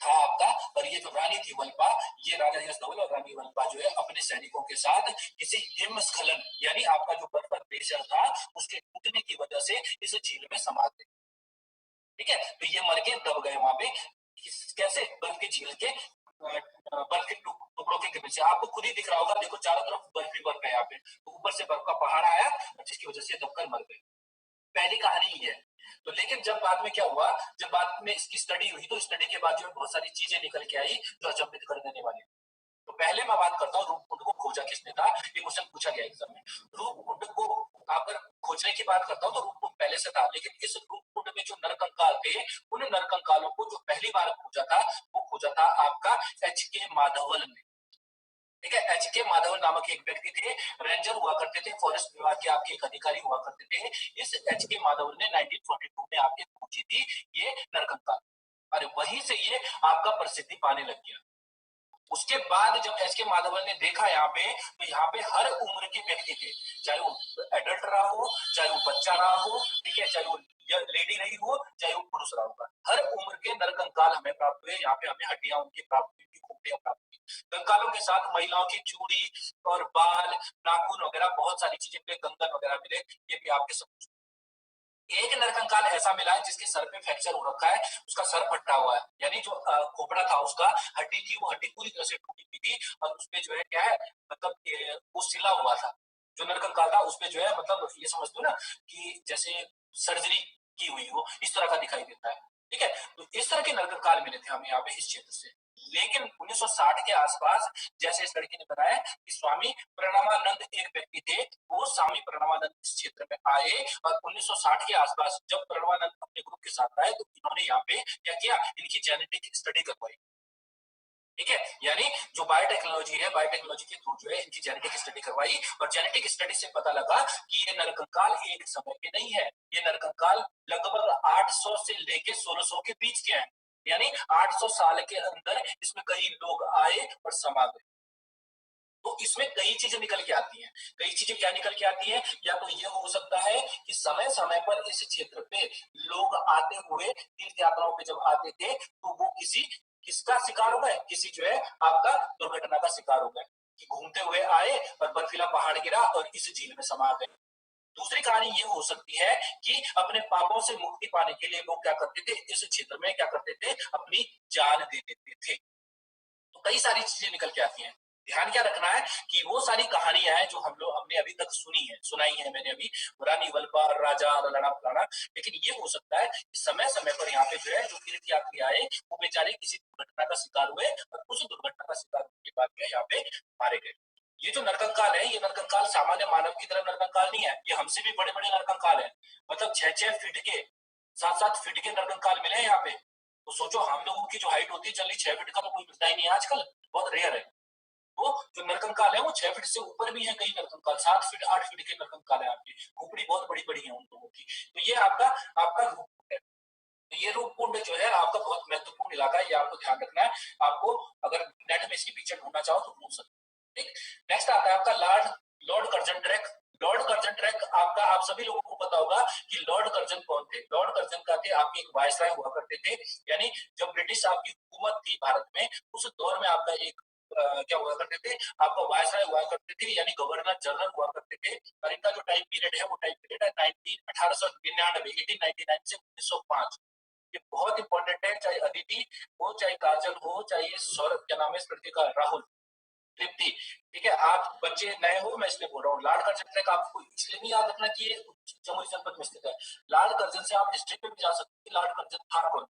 था आपका, और ये जो रानी थी वल्लभा, ये राजा यश धवल और रानी वल्लभा जो है अपने सैनिकों के साथ किसी हिमस्खलन यानी आपका जो बर्फ प्रेशर था उसके टूटने की वजह से इस झील में समा गए, ठीक है। तो ये मर के दब गए वहां पे, कैसे, बर्फ की झील के बर्फ के टुकड़ों के गिरने से। आपको खुद ही दिख रहा होगा, देखो चारों तरफ बर्फ ही बर्फ है यहाँ पे, तो ऊपर से बर्फ का पहाड़ आया जिसकी वजह से दबकर मर गए। पहली कहानी ये है। तो लेकिन जब बाद में क्या हुआ, जब बाद में इसकी स्टडी हुई तो स्टडी के बाद जो बहुत सारी चीजें निकल के आई जो अचंभित कर देने वाली। तो पहले मैं बात करता हूँ रूपकुंड को खोजा किसने था, ये क्वेश्चन पूछा गया एग्जाम में। रूपकुंड को अगर खोजने की बात करता हूँ तो रूपकुंड पहले से था, लेकिन इस रूपकुंड में जो नरकंकाल थे उन नरकंकालों को जो पहली बार खोजा था वो खोजा था आपका एच.के. माधवन ने, ठीक है। एच.के. माधवन नामक एक व्यक्ति थे, रेंजर हुआ करते थे, फॉरेस्ट विभाग के आपके एक अधिकारी हुआ करते थे। इस एच.के. माधवन ने 1942 में आपके खोजी थी ये नरकंकाल, और वहीं से ये आपका प्रसिद्धि पाने लग गया। उसके बाद जब एच.के. माधवन ने देखा यहाँ पे, तो यहाँ पे हर उम्र के व्यक्ति थे, चाहे वो एडल्ट रहा हो, चाहे वो बच्चा रहा हो, ठीक है, चाहे वो लेडी रही हो, चाहे वो पुरुष रहा होगा, हर उम्र के नरकंकाल हमें प्राप्त हुए। यहाँ पे हमें हड्डियां उनकी प्राप्त हुई, खोपड़ियां प्राप्त हुई। कंकालों के साथ महिलाओं की चूड़ी और बाल, नाखून वगैरह बहुत सारी चीजें मिले, कंगन वगैरह मिले, ये भी आपके सब। एक नरकंकाल ऐसा मिला है जिसके सर पे फ्रैक्चर हो रखा है, उसका सर फटा हुआ है, यानी जो खोपड़ा था उसका, हड्डी थी, वो हड्डी पूरी तरह से टूटी हुई थी और उसपे जो है क्या है, मतलब वो सिला हुआ था। जो नरकंकाल था उसपे जो है, मतलब ये समझ लो ना कि जैसे सर्जरी की हुई हो, इस तरह का दिखाई देता है, ठीक है। तो इस तरह के नरकंकाल मिले थे हमें यहाँ पे इस क्षेत्र से। लेकिन 1960 के आसपास जैसे इस लड़की ने बताया कि स्वामी प्रणवानंद एक व्यक्ति थे, वो स्वामी प्रणवानंद इस क्षेत्र में आए और 1960 के आसपास जब प्रणवानंद अपने ग्रुप के साथ आए तो इन्होंने यहाँ पे क्या किया, इनकी जेनेटिक स्टडी करवाई, ठीक है। यानी जो बायोटेक्नोलॉजी है, बायोटेक्नोलॉजी के थ्रू जो है इनकी जेनेटिक स्टडी करवाई और जेनेटिक स्टडी से पता लगा कि ये नरकंकाल एक समय के नहीं है, ये नरकंकाल लगभग 800 से लेके 1600 के बीच के हैं, यानी 800 साल के अंदर इसमें कई लोग आए और समा गए। तो इसमें कई चीजें निकल के आती हैं। कई चीजें क्या निकल के आती हैं, या तो ये हो सकता है कि समय समय पर इस क्षेत्र पे लोग आते हुए तीर्थ यात्राओं पे जब आते थे तो वो किसका शिकार हो गए, किसी जो है आपका दुर्घटना का शिकार हो गए, कि घूमते हुए आए और बर्फीला पहाड़ गिरा और इस झील में समा गए। दूसरी कहानी ये हो सकती है कि अपने पापों से मुक्ति पाने के लिए लोग क्या करते थे, इस क्षेत्र में क्या करते थे, अपनी जान दे देते थे। तो कई सारी चीजें निकल के आती हैं। ध्यान क्या रखना है कि वो सारी कहानियां हैं जो हमने अभी तक सुनाई है मैंने अभी, रानी वल्लभा, राजा लड़ा फलाना, लेकिन ये हो सकता है कि समय समय पर यहाँ पे जो है जो तीर्थ यात्री आए वो बेचारे किसी दुर्घटना का शिकार हुए और उस दुर्घटना का शिकार होने के बाद जो यहाँ पे मारे गए। ये जो नरकंकाल है, ये नरकंकाल सामान्य मानव की तरह नरकंकाल नहीं है, ये हमसे भी बड़े बड़े नरकंकाल है, मतलब 6-6 फीट के, 7-7 फीट के नरकंकाल मिले हैं यहाँ पे। तो सोचो हम लोगों की जो हाइट होती है जनरली 6 फीट का तो कोई मिलता ही नहीं है आजकल, बहुत रेयर है। वो जो नरकंकाल है वो 6 फीट से ऊपर भी है, कई नरकंकाल 7 फीट 8 फीट के नरकंकाल है आपकी, खोपड़ी बहुत बड़ी बड़ी है उन लोगों की। तो ये आपका रूपकुंड है। तो ये रूपकुंड जो है आपका बहुत महत्वपूर्ण इलाका है, ये आपको ध्यान रखना है। आपको अगर नेट में इसकी पिक्चर ढूंढना चाहो तो ढूंढ सकते हो, ठीक। नेक्स्ट आता है आपका Lord Curzon track. Lord Curzon track आपका, आप सभी लोगों को पता पता होगा कि लॉर्ड कर्जन कौन थे। लॉर्ड कर्जन का थे आपके एक वायसराय हुआ करते थे, यानी जब ब्रिटिश आपकी हुकूमत थी भारत में उस दौर में आपका एक क्या हुआ करते थे, आपका वायसराय हुआ करते थे, यानी गवर्नर जनरल हुआ करते थे। और इनका जो टाइम पीरियड है वो टाइम पीरियड है 1899 से 1905। ये बहुत इंपॉर्टेंट है, चाहे अदिति हो, चाहे काजल हो, चाहे सौरभ, क्या नाम है इस लड़के का, राहुल, तृप्ति, ठीक है, आप बच्चे नए हो मैं इसलिए बोल रहा हूँ। लॉर्ड कर्जन ट्रैक आपको इसलिए नहीं याद रखना कि जमुई जनपद में स्थित है। लॉर्ड कर्जन से आप हिस्ट्री में भी जा सकते हैं, लॉर्ड कर्जन था कौन।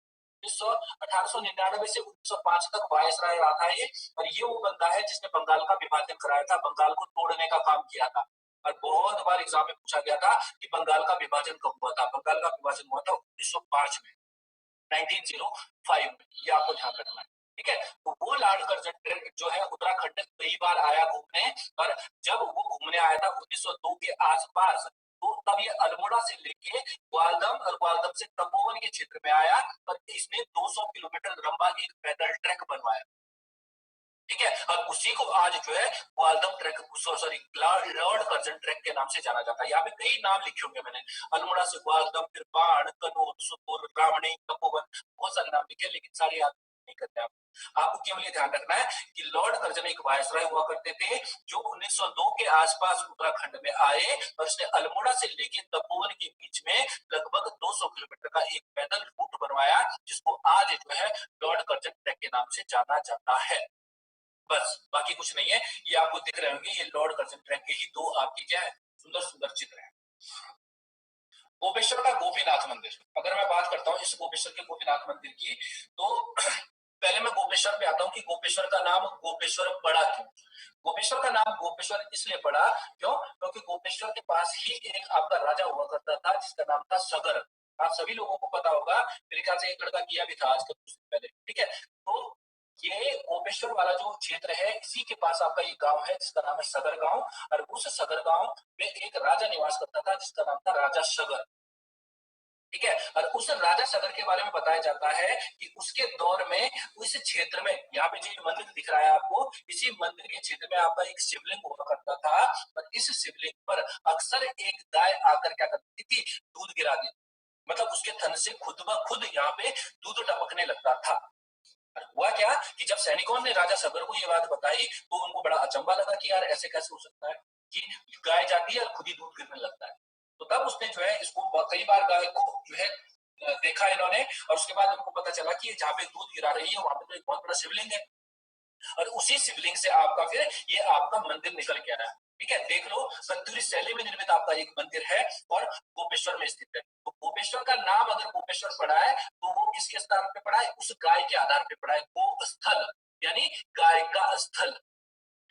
1899 से 1905 तक वायसराय रहा था ये, और ये वो बंदा है जिसने बंगाल का विभाजन कराया था, बंगाल को तोड़ने का काम किया था। और बहुत बार एग्जाम में पूछा गया था कि बंगाल का विभाजन कब हुआ था। बंगाल का विभाजन हुआ था 1905 में, 1905 में, ये आपको ध्यान रखना है, ठीक है। तो वो लॉर्ड कर्जन ट्रैक जो है उत्तराखंड कई बार आया घूमने, और जब वो घूमने आया था 1902 के आसपास, तो तब ये अल्मोड़ा से लेके ग्वालदम और ग्वालदम से तपोवन के क्षेत्र में आया, और इसने 200 किलोमीटर लंबा एक पैदल ट्रैक बनवाया, ठीक है। और उसी को आज जो है Gwaldam track, sorry Lord Curzon track के नाम से जाना जाता है। यहाँ पे कई नाम लिखे होंगे मैंने, अल्मोड़ा से ग्वालदम, फिर बाण, कनौज, सुपुर, रावणी, तपोवन, बहुत सारे नाम लिखे, लेकिन सारे याद नहीं करते आप। आपको केवल ये ध्यान रखना है कि लॉर्ड कर्जन एक वायसराय हुआ करते थे जो 1902 के आसपास उत्तराखंड में आए, और उसने अल्मोड़ा से लेके तपोवन के बीच में लगभग 200 किलोमीटर का एक पैदल रूट बनवाया, जिसको आज जो है लॉर्ड कर्जन ट्रैक के नाम से जाना जाता है। बस, बाकी कुछ नहीं है। ये आपको दिख रहे होंगे, ये लॉर्ड कर्जन ट्रैक के ही दो आपके क्या है, सुंदर सुंदर चित्र है। गोपेश्वर का गोपीनाथ मंदिर, अगर मैं बात करता हूँ इस गोपेश्वर के गोपीनाथ मंदिर की, तो पहले मैं गोपेश्वर पे आता हूँ कि गोपेश्वर का नाम गोपेश्वर पड़ा क्यों। गोपेश्वर का नाम गोपेश्वर इसलिए पड़ा क्यों, क्योंकि गोपेश्वर के पास ही एक आपका राजा हुआ करता था जिसका नाम था सगर। आप सभी लोगों को पता होगा, मेरे ख्याल से एक लड़का किया भी था आज के कुछ दिन पहले, ठीक है। तो ये गोपेश्वर वाला जो क्षेत्र है, इसी के पास आपका एक गांव है जिसका नाम है सगर गांव, और उस सगर गांव में एक राजा निवास करता था जिसका नाम था राजा सगर, ठीक है। और उस राजा सगर के बारे में बताया जाता है कि उसके दौर में उस क्षेत्र में, यहाँ पे जो मंदिर दिख रहा है आपको, इसी मंदिर के क्षेत्र में आपका एक शिवलिंग हुआ करता था, और इस शिवलिंग पर अक्सर एक गाय आकर क्या करती थी, दूध गिरा देती, मतलब उसके थन से खुद ब खुद यहाँ पे दूध टपकने लगता था। हुआ क्या कि जब सैनिकों ने राजा सगर को ये बात बताई तो उनको बड़ा अचंभा लगा कि यार ऐसे कैसे हो सकता है कि गाय जाती है और खुद ही दूध गिरने लगता है। तो तब उसने जो है इसको कई बार गाय को जो है देखा इन्होंने, और उसके बाद उनको पता चला कि जहाँ पे दूध गिरा रही है वहां पे तो एक बहुत बड़ा शिवलिंग है, और उसी शिवलिंग से आपका फिर ये आपका मंदिर निकल के आ रहा है, ठीक है। देख लो, कत्यूरी शैली में निर्मित आपका एक मंदिर है और गोपेश्वर में स्थित है। तो गोपेश्वर का नाम अगर गोपेश्वर पड़ा है तो वो किसके आधार पे पड़ा है, उस गाय के आधार पे पड़ा है, गो स्थल, यानी गाय का स्थल,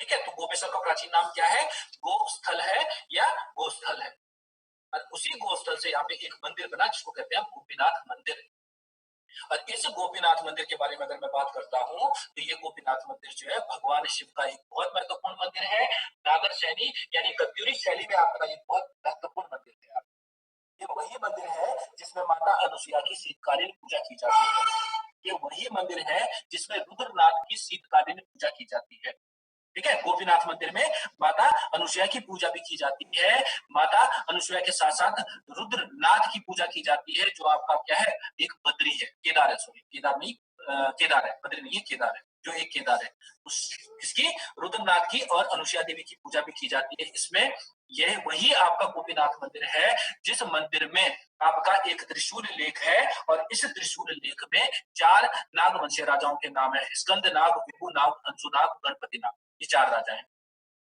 ठीक है। तो गोपेश्वर का प्राचीन नाम क्या है, गो स्थल है या गोस्थल है, और उसी गोस्थल से यहाँ पे एक मंदिर बना जिसको कहते हैं गोपीनाथ मंदिर। और इस गोपीनाथ मंदिर के बारे में अगर मैं बात करता हूँ तो ये गोपीनाथ मंदिर जो है भगवान शिव का एक बहुत महत्वपूर्ण मंदिर है। नागर शैली यानी कत्यूरी शैली में आपका एक बहुत महत्वपूर्ण मंदिर है। ये वही मंदिर है जिसमें माता अनुसुईया की शीतकालीन पूजा की जाती है। ये वही मंदिर है जिसमें रुद्रनाथ की शीतकालीन पूजा की जाती है, ठीक है। गोपीनाथ मंदिर में माता अनुसुईया की पूजा भी की जाती है। माता अनुसुईया के साथ साथ रुद्रनाथ की पूजा की जाती है, जो आपका क्या है, एक बद्री है, केदार है, सॉरी केदार नहीं, केदार है, बद्री नहीं है, केदार है, जो एक केदार है इसकी रुद्रनाथ की और अनुसुईया देवी की पूजा भी की जाती है इसमें। यह वही आपका गोपीनाथ मंदिर है जिस मंदिर में आपका एक त्रिशूल लेख है, और इस त्रिशूल लेख में 4 नागवंशीय राजाओं के नाम है, स्कंद नाग, विभु नाग, अंशुनाग, गणपति नाग, ये 4 राजा हैं।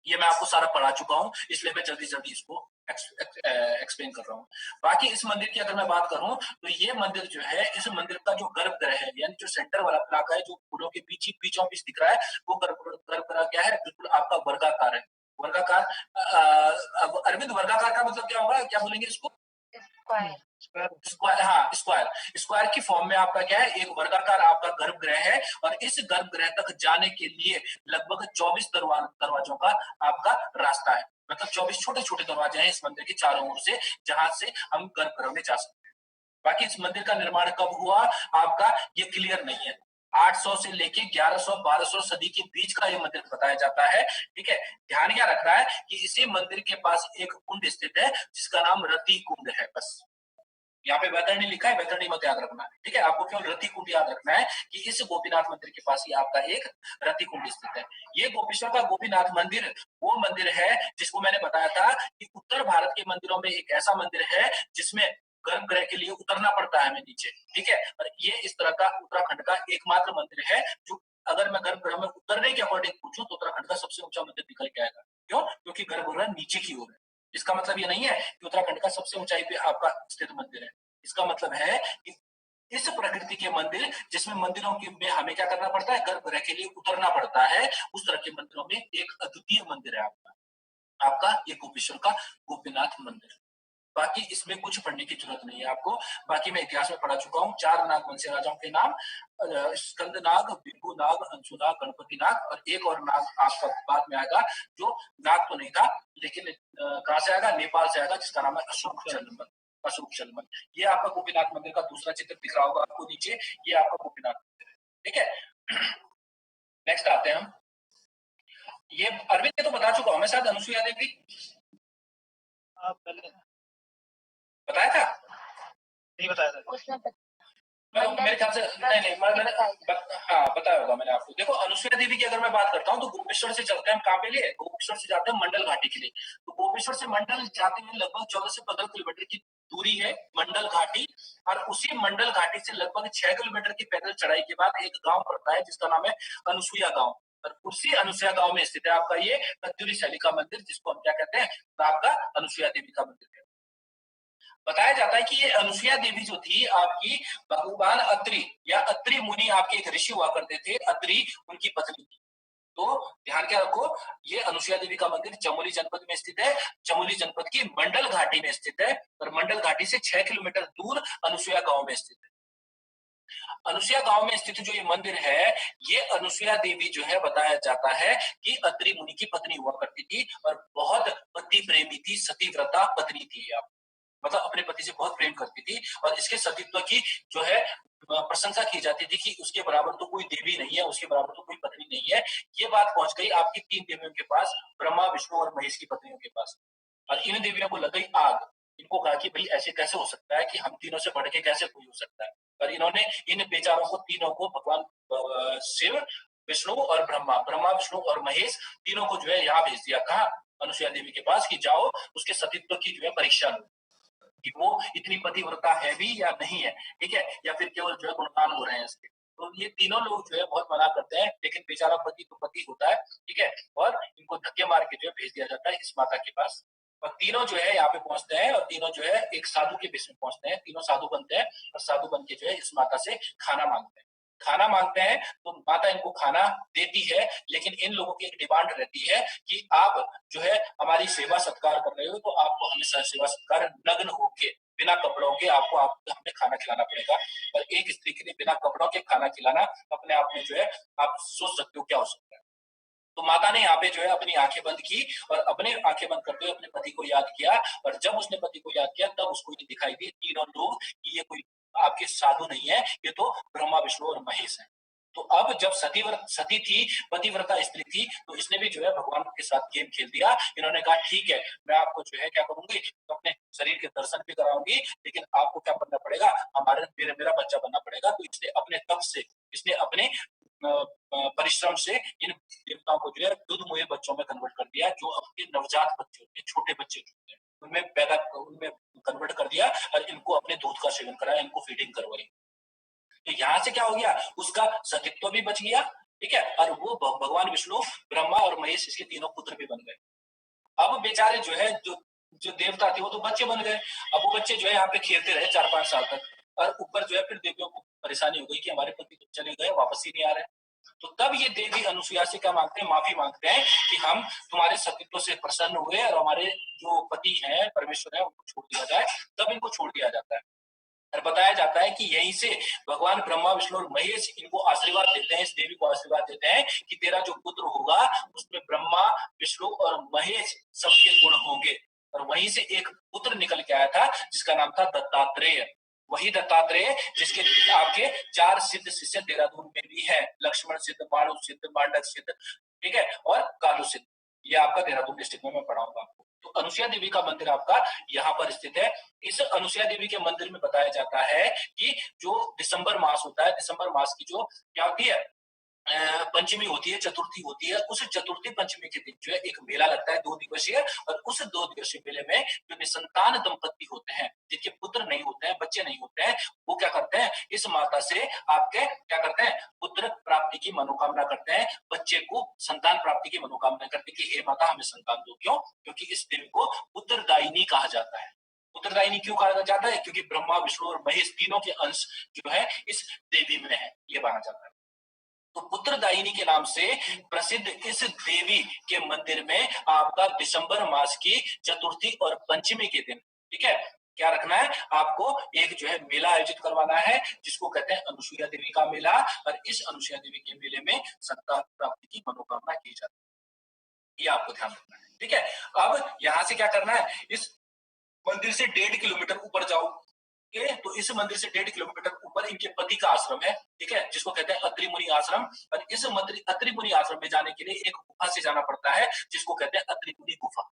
ये मैं आपको सारा पढ़ा चुका हूँ, इसलिए मैं जल्दी जल्दी इसको एक्सप्लेन कर रहा हूँ। बाकी इस मंदिर की अगर मैं बात करूं तो ये मंदिर जो है, इस मंदिर का जो गर्भगृह है, यानी जो सेंटर वाला इलाका है, जो फूलों के बीचों बीच दिख रहा है, वो गर्भगृह क्या है, बिल्कुल आपका वर्गाकार है। वर्गाकार, अरविंद वर्गाकार का मतलब क्या होगा, क्या बोलेंगे इसको, स्क्वायर, हाँ स्क्वायर, स्क्वायर की फॉर्म में आपका क्या है, एक वर्गाकार आपका गर्भगृह है, और इस गर्भगृह तक जाने के लिए लगभग 24 दरवाजों का आपका रास्ता है, मतलब 24 छोटे छोटे दरवाजे हैं इस मंदिर के चारों ओर से, जहां से हम गर्भगृह में जा सकते हैं। बाकी इस मंदिर का निर्माण कब हुआ आपका ये क्लियर नहीं है, 800 से लेके 1100-1200 सदी के बीच का ये मंदिर बताया जाता है। ठीक है, ध्यान क्या रखना है कि इसी मंदिर के पास एक कुंड स्थित है जिसका नाम रति कुंड है। बस यहाँ पे वैतरणी लिखा है, वैतरणी मत याद रखना। ठीक है, आपको केवल रति कुंड याद रखना है कि इस गोपीनाथ मंदिर के पास ही आपका एक रति कुंड स्थित है। ये गोपेश्वर का गोपीनाथ मंदिर वो मंदिर है जिसको मैंने बताया था कि उत्तर भारत के मंदिरों में एक ऐसा मंदिर है जिसमें गर्भगृह के लिए उतरना पड़ता है हमें नीचे। ठीक है, और ये इस तरह का उत्तराखंड का एकमात्र मंदिर है जो, अगर मैं गर्भगृह में उतरने के अकॉर्डिंग पूछूं तो उत्तराखंड का सबसे ऊंचा मंदिर निकल के आएगा। क्यों? क्योंकि गर्भगृह नीचे की ओर है। इसका मतलब ये नहीं है कि उत्तराखंड का सबसे ऊंचाई पे आपका स्थित मंदिर है। इसका मतलब है कि इस प्रकृति के मंदिर जिसमें मंदिरों के में हमें क्या करना पड़ता है, गर्भगृह के लिए उतरना पड़ता है, उस तरह के मंदिरों में एक अद्वितीय मंदिर है आपका ये गोपेश्वर का गोपीनाथ मंदिर। बाकी इसमें कुछ पढ़ने की जरूरत नहीं है आपको। बाकी मैं इतिहास में पढ़ा चुका हूँ। 4 नाग वंशीय राजाओं के नाम, स्कंद नाग, बिंगु नाग, अंशु नाग, गणपति नाग, और एक और नाग आपका बाद में आएगा जो नाग तो नहीं था लेकिन कहां से आएगा, नेपाल से आएगा, जिसका नाम है अशोक चंद्रमल। अशोक चंद्रमल, ये आपका गोपीनाथ मंदिर का दूसरा चित्र दिख रहा होगा आपको नीचे, ये आपका गोपीनाथ मंदिर है। ठीक है, नेक्स्ट आते हैं हम। ये अरविंद ने तो बता चुका हूं मैं, शायद अनुसुईया देवी बताया था, नहीं बताया था उसने मेरे ख्याल से, नहीं मैंने हाँ बताया होगा मैंने आपको। देखो अनुसुईया देवी की अगर मैं बात करता हूँ तो गोपेश्वर से चलते हैं हम कहाँ पे लिए, गोपेश्वर से जाते हैं मंडल घाटी के लिए। तो गोपेश्वर से मंडल जाते हुए लगभग 14 से 15 किलोमीटर की दूरी है मंडल घाटी, और उसी मंडल घाटी से लगभग 6 किलोमीटर की पैदल चढ़ाई के बाद एक गाँव पड़ता है जिसका नाम है अनुसुईया गाँव, और उसी अनुसुईया गाँव में स्थित है आपका ये कत्यूरी शैली का मंदिर, जिसको हम क्या कहते हैं, आपका अनुसुईया देवी का मंदिर है। बताया जाता है कि ये अनुसुईया देवी जो थी आपकी, भगवान अत्रि या अत्रि मुनि आपके एक ऋषि हुआ करते थे, अत्रि उनकी पत्नी थी। तो ध्यान क्या रखो, ये अनुसुईया देवी का मंदिर चमोली जनपद में स्थित है। चमोली जनपद की मंडल घाटी में स्थित है, और मंडल घाटी से 6 किलोमीटर दूर अनुसुईया गांव में स्थित है। अनुसुईया गांव में स्थित जो ये मंदिर है, ये अनुसुईया देवी जो है बताया जाता है कि अत्रि मुनि की पत्नी हुआ करती थी, और बहुत पति प्रेमी थी, सतीव्रता पत्नी थी। आप मतलब अपने पति से बहुत प्रेम करती थी, और इसके सतीत्व की जो है प्रशंसा की जाती थी कि उसके बराबर तो कोई देवी नहीं है, उसके बराबर तो कोई पत्नी नहीं है। ये बात पहुंच गई आपकी 3 देवियों के पास, ब्रह्मा, विष्णु और महेश की पत्नियों के पास, और इन देवियों को लग गई आग। इनको कहा कि भाई ऐसे कैसे हो सकता है कि हम तीनों से बढ़ के कैसे कोई हो सकता है, और इन्होंने इन बेचारों को तीनों को भगवान शिव, विष्णु और ब्रह्मा विष्णु और महेश तीनों को जो है यहाँ भेज दिया। कहा? अनुसुईया देवी के पास, कि जाओ उसके सतीत्व की जो है परीक्षा लो कि वो इतनी पतिव्रता है भी या नहीं है। ठीक है, या फिर केवल जो है गुणगान हो रहे हैं इसके। तो ये तीनों लोग जो है बहुत मना करते हैं, लेकिन बेचारा पति तो पति होता है। ठीक है, और इनको धक्के मार के जो है भेज दिया जाता है इस माता के पास, और तीनों जो है यहाँ पे पहुंचते हैं, और तीनों जो है एक साधु के बेस में पहुंचते हैं। तीनों साधु बनते हैं, और साधु बन के जो है इस माता से खाना मांगते हैं। खाना मांगते हैं तो माता इनको खाना देती है, लेकिन इन लोगों की एक डिमांड रहती है कि आप जो है हमारी सेवा सत्कार कर रहे हो, तो आपको हमेशा सेवा सत्कार नग्न होके बिना कपड़ों के आपको हमें खाना खिलाना पड़ेगा। और एक स्त्री के लिए बिना कपड़ों के खाना खिलाना अपने आप में जो है आप सोच सकते हो क्या हो सकता है। तो माता ने यहाँ पे जो है अपनी आंखें बंद की, और अपने आंखें बंद करते हुए अपने पति को याद किया, और जब उसने पति को याद किया तब उसको ये दिखाई दिए तीनों लोग कि ये कोई आपके साधु नहीं है, ये तो ब्रह्मा विष्णु और महेश है। तो अब जब सती थी, पतिव्रता स्त्री थी, तो इसने भी जो है भगवान के साथ गेम खेल दिया। इन्होंने कहा ठीक है, मैं आपको जो है क्या करूंगी, तो अपने शरीर के दर्शन भी कराऊंगी, लेकिन आपको क्या बनना पड़ेगा, मेरा बच्चा बनना पड़ेगा। तो इसने अपने तप से, इसने अपने परिश्रम से इन देवताओं को जो है दूध मुहे बच्चों में कन्वर्ट कर दिया, जो अपने नवजात बच्चे होते हैं, छोटे बच्चे होते हैं, उनमें कन्वर्ट कर दिया, और इनको अपने दूध का सेवन कराया, इनको फीडिंग करवाई। तो यहाँ से क्या हो गया, उसका सतीत्व भी बच गया। ठीक है, और वो भगवान विष्णु, ब्रह्मा और महेश इसके तीनों पुत्र भी बन गए। अब बेचारे जो है जो देवता थे वो तो बच्चे बन गए। अब वो बच्चे जो है यहाँ पे खेलते रहे 4-5 साल तक, और ऊपर जो है फिर देवियों को परेशानी हो गई कि हमारे पति तो चले गए, वापस ही नहीं आ रहे। तो तब ये देवी अनुसुईया से क्या मांगते हैं, माफी मांगते हैं कि हम तुम्हारे सतीत्व से प्रसन्न हुए, और हमारे जो पति हैं, परमेश्वर है, उनको छोड़ दिया जाए। तब इनको छोड़ दिया जाता है, और बताया जाता है कि यहीं से भगवान ब्रह्मा विष्णु और महेश इनको आशीर्वाद देते हैं, इस देवी को आशीर्वाद देते हैं कि तेरा जो पुत्र होगा उसमें ब्रह्मा विष्णु और महेश सबके गुण होंगे। और वहीं से एक पुत्र निकल के आया था जिसका नाम था दत्तात्रेय। वही दत्तात्रेय जिसके आपके 4 सिद्ध शिष्य देहरादून में भी है, लक्ष्मण सिद्ध, माणु सिद्ध, मांडक सिद्ध, ठीक है, और कालू सिद्ध। ये आपका देहरादून डिस्ट्रिक्ट में मैं पढ़ाऊंगा आपको। तो अनुसुईया देवी का मंदिर आपका यहाँ पर स्थित है। इस अनुसुईया देवी के मंदिर में बताया जाता है कि जो दिसंबर मास होता है, दिसंबर मास की जो क्या होती है पंचमी होती है, चतुर्थी होती है, उस चतुर्थी पंचमी के दिन जो है एक मेला लगता है 2 दिवसीय, और उस 2 दिवसीय मेले में जो निसंतान दंपति होते हैं, जिनके पुत्र नहीं होते हैं, बच्चे नहीं होते हैं, वो क्या करते हैं, इस माता से आपके क्या करते हैं, पुत्र प्राप्ति की मनोकामना करते हैं, बच्चे को संतान प्राप्ति की मनोकामना करते हैं कि हे माता हमें संतान दो। क्यों? क्योंकि इस देवी को पुत्रदायिनी कहा जाता है। पुत्रदायिनी क्यों कहा जाता है? क्योंकि ब्रह्मा, विष्णु और महेश तीनों के अंश जो है इस देवी में है, ये माना जाता है। तो पुत्रदायिनी के नाम से प्रसिद्ध इस देवी के मंदिर में आपका दिसंबर मास की चतुर्थी और पंचमी के दिन, ठीक है, क्या रखना है आपको, एक जो है मेला आयोजित करवाना है जिसको कहते हैं अनुसुईया देवी का मेला, और इस अनुसुईया देवी के मेले में संतान प्राप्ति की मनोकामना की जाती है। ये आपको ध्यान रखना है, ठीक है। अब यहां से क्या करना है, इस मंदिर से 1.5 किलोमीटर ऊपर जाओ, तो इस मंदिर से 1.5 किलोमीटर ऊपर इनके पति का आश्रम है, ठीक है, जिसको कहते हैं अत्रि मुनि आश्रम। और इस मंदिर अत्रि मुनि आश्रम में जाने के लिए एक गुफा से जाना पड़ता है जिसको कहते हैं अत्रि मुनि गुफा।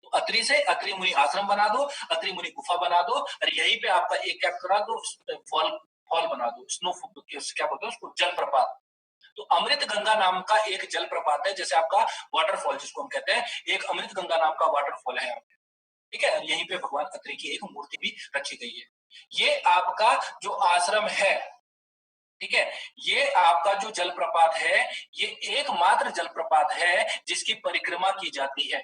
तो अत्रि से अत्रि मुनि आश्रम बना दो, अत्रि मुनि गुफा बना दो, और यहीं पे आपका एक क्या करा दो, फॉल बना दो, स्नो क्या बोलते हैं उसको, जलप्रपात। तो अमृत गंगा नाम का एक जलप्रपात है, जैसे आपका वाटरफॉल जिसको हम कहते हैं, एक अमृत गंगा नाम का वाटरफॉल है, ठीक है। यहीं पे भगवान अत्रि की एक मूर्ति भी रखी गई है। ये आपका जो आश्रम है, ठीक है, ये आपका जो जलप्रपात है, ये एकमात्र जलप्रपात है जिसकी परिक्रमा की जाती है,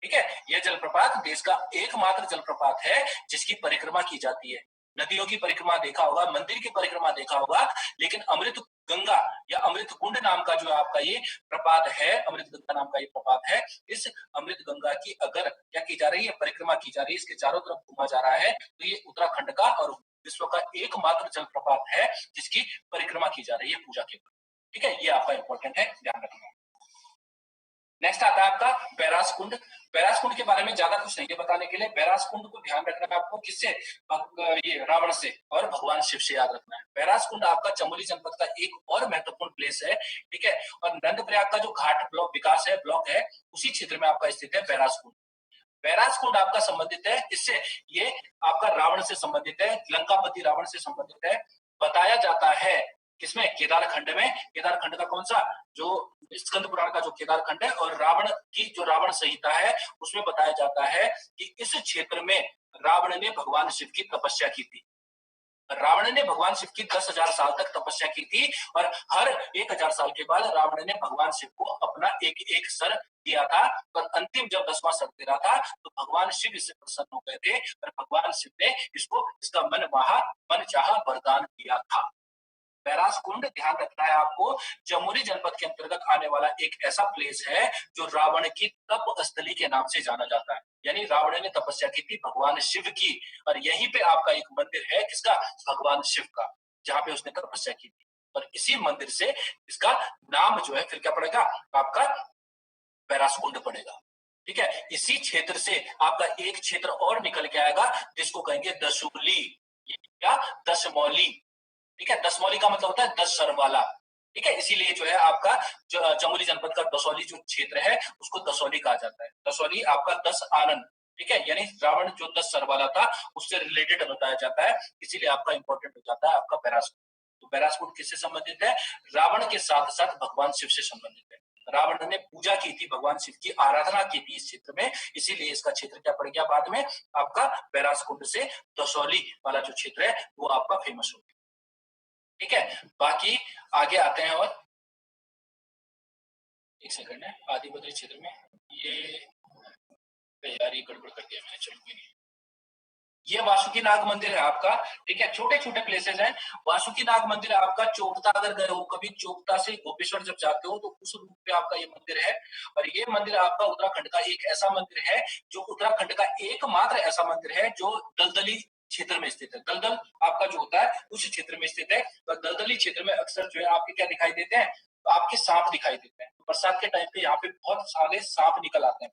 ठीक है। यह जलप्रपात देश का एकमात्र जलप्रपात है जिसकी परिक्रमा की जाती है। नदियों की परिक्रमा देखा होगा, मंदिर की परिक्रमा देखा होगा, लेकिन अमृत गंगा या अमृत कुंड नाम का जो आपका ये प्रपात है, अमृत गंगा नाम का ये प्रपात है, इस अमृत गंगा की अगर क्या की जा रही है, परिक्रमा की जा रही है, इसके चारों तरफ घूमा जा रहा है, तो ये उत्तराखंड का और विश्व का एकमात्र जलप्रपात है जिसकी परिक्रमा की जा रही है पूजा के बाद, ठीक है। ये आपका इंपॉर्टेंट है, ध्यान रखना। नेक्स्ट आता है आपका बैरास कुंड। बैरास कुंड के बारे में ज्यादा कुछ नहीं है बताने के लिए। बैरास कुंड को ध्यान रखना है आपको, किससे, ये रावण से और भगवान शिव से याद रखना है। बैरास कुंड आपका चमोली जनपद का एक और महत्वपूर्ण प्लेस है, ठीक है, और नंदप्रयाग का जो घाट ब्लॉक विकास है, ब्लॉक है, उसी क्षेत्र में आपका स्थित है बैरास कुंड। बैरास कुंड आपका संबंधित है, इससे ये आपका रावण से संबंधित है, लंकापति रावण से संबंधित है। बताया जाता है किसमें, केदारखंड में। केदारखंड का कौन सा, जो स्कंद पुराण का जो केदारखंड है, और रावण की जो रावण संहिता है उसमें बताया जाता है कि इस क्षेत्र में रावण ने भगवान शिव की तपस्या की थी। रावण ने भगवान शिव की 10,000 साल तक तपस्या की थी, और हर 1,000 साल के बाद रावण ने भगवान शिव को अपना एक एक सर दिया था, और अंतिम जब 10वां सर दे रहा था तो भगवान शिव इससे प्रसन्न हो गए थे, और भगवान शिव ने इसको इसका मन चाहा वरदान दिया था। बैरास कुंड ध्यान रखना है आपको, चमोली जनपद के अंतर्गत आने वाला एक ऐसा प्लेस है जो रावण की तप स्थली के नाम से जाना जाता है। यानी रावण ने तपस्या की थी भगवान शिव की, और यहीं पे आपका एक मंदिर है किसका, भगवान शिव का, जहां पे उसने तपस्या की थी, और इसी मंदिर से इसका नाम जो है फिर क्या पड़ेगा आपका, बैरास कुंड पड़ेगा, ठीक है। इसी क्षेत्र से आपका एक क्षेत्र और निकल के आएगा जिसको कहेंगे दशूली या दशमौली, ठीक है। दशमौली का मतलब होता है 10 सर वाला, ठीक है, इसीलिए जो है आपका चमोली जनपद का दसौली जो क्षेत्र है उसको दसौली कहा जाता है। दसौली आपका 10 आनंद, ठीक है, यानी रावण जो 10 सर वाला था उससे रिलेटेड बताया जाता है, इसीलिए आपका इंपॉर्टेंट हो जाता है आपका बैरासपुर। तो बैरासपुर किससे संबंधित है, रावण के साथ साथ भगवान शिव से संबंधित है। रावण ने पूजा की थी, भगवान शिव की आराधना की थी इस क्षेत्र में, इसीलिए इसका क्षेत्र क्या पड़ गया बाद में आपका, बैरासकुंड से दसौली वाला जो क्षेत्र है वो आपका फेमस हो गया, ठीक है। बाकी आगे आते हैं, और एक सेकंड है, आदिबद्री क्षेत्र में ये यार ये गड़बड़ कर दिया मैंने, चलो कोई नहीं। ये वासुकीनाग मंदिर है आपका, ठीक है, छोटे छोटे प्लेसेस हैं। वासुकीनाग मंदिर आपका चोपता अगर गए हो कभी, चोपता से गोपेश्वर जब जाते हो तो उस रूट पे आपका ये मंदिर है, और ये मंदिर आपका उत्तराखंड का एक ऐसा मंदिर है जो उत्तराखंड का एकमात्र ऐसा मंदिर है जो दलदली क्षेत्र में स्थित है। दलदल आपका जो होता है उस क्षेत्र में स्थित है, तो दलदली क्षेत्र में अक्सर जो है आपके क्या दिखाई देते हैं, तो आपके सांप दिखाई देते हैं। बरसात के टाइम पे यहाँ पे बहुत सारे सांप निकल आते हैं,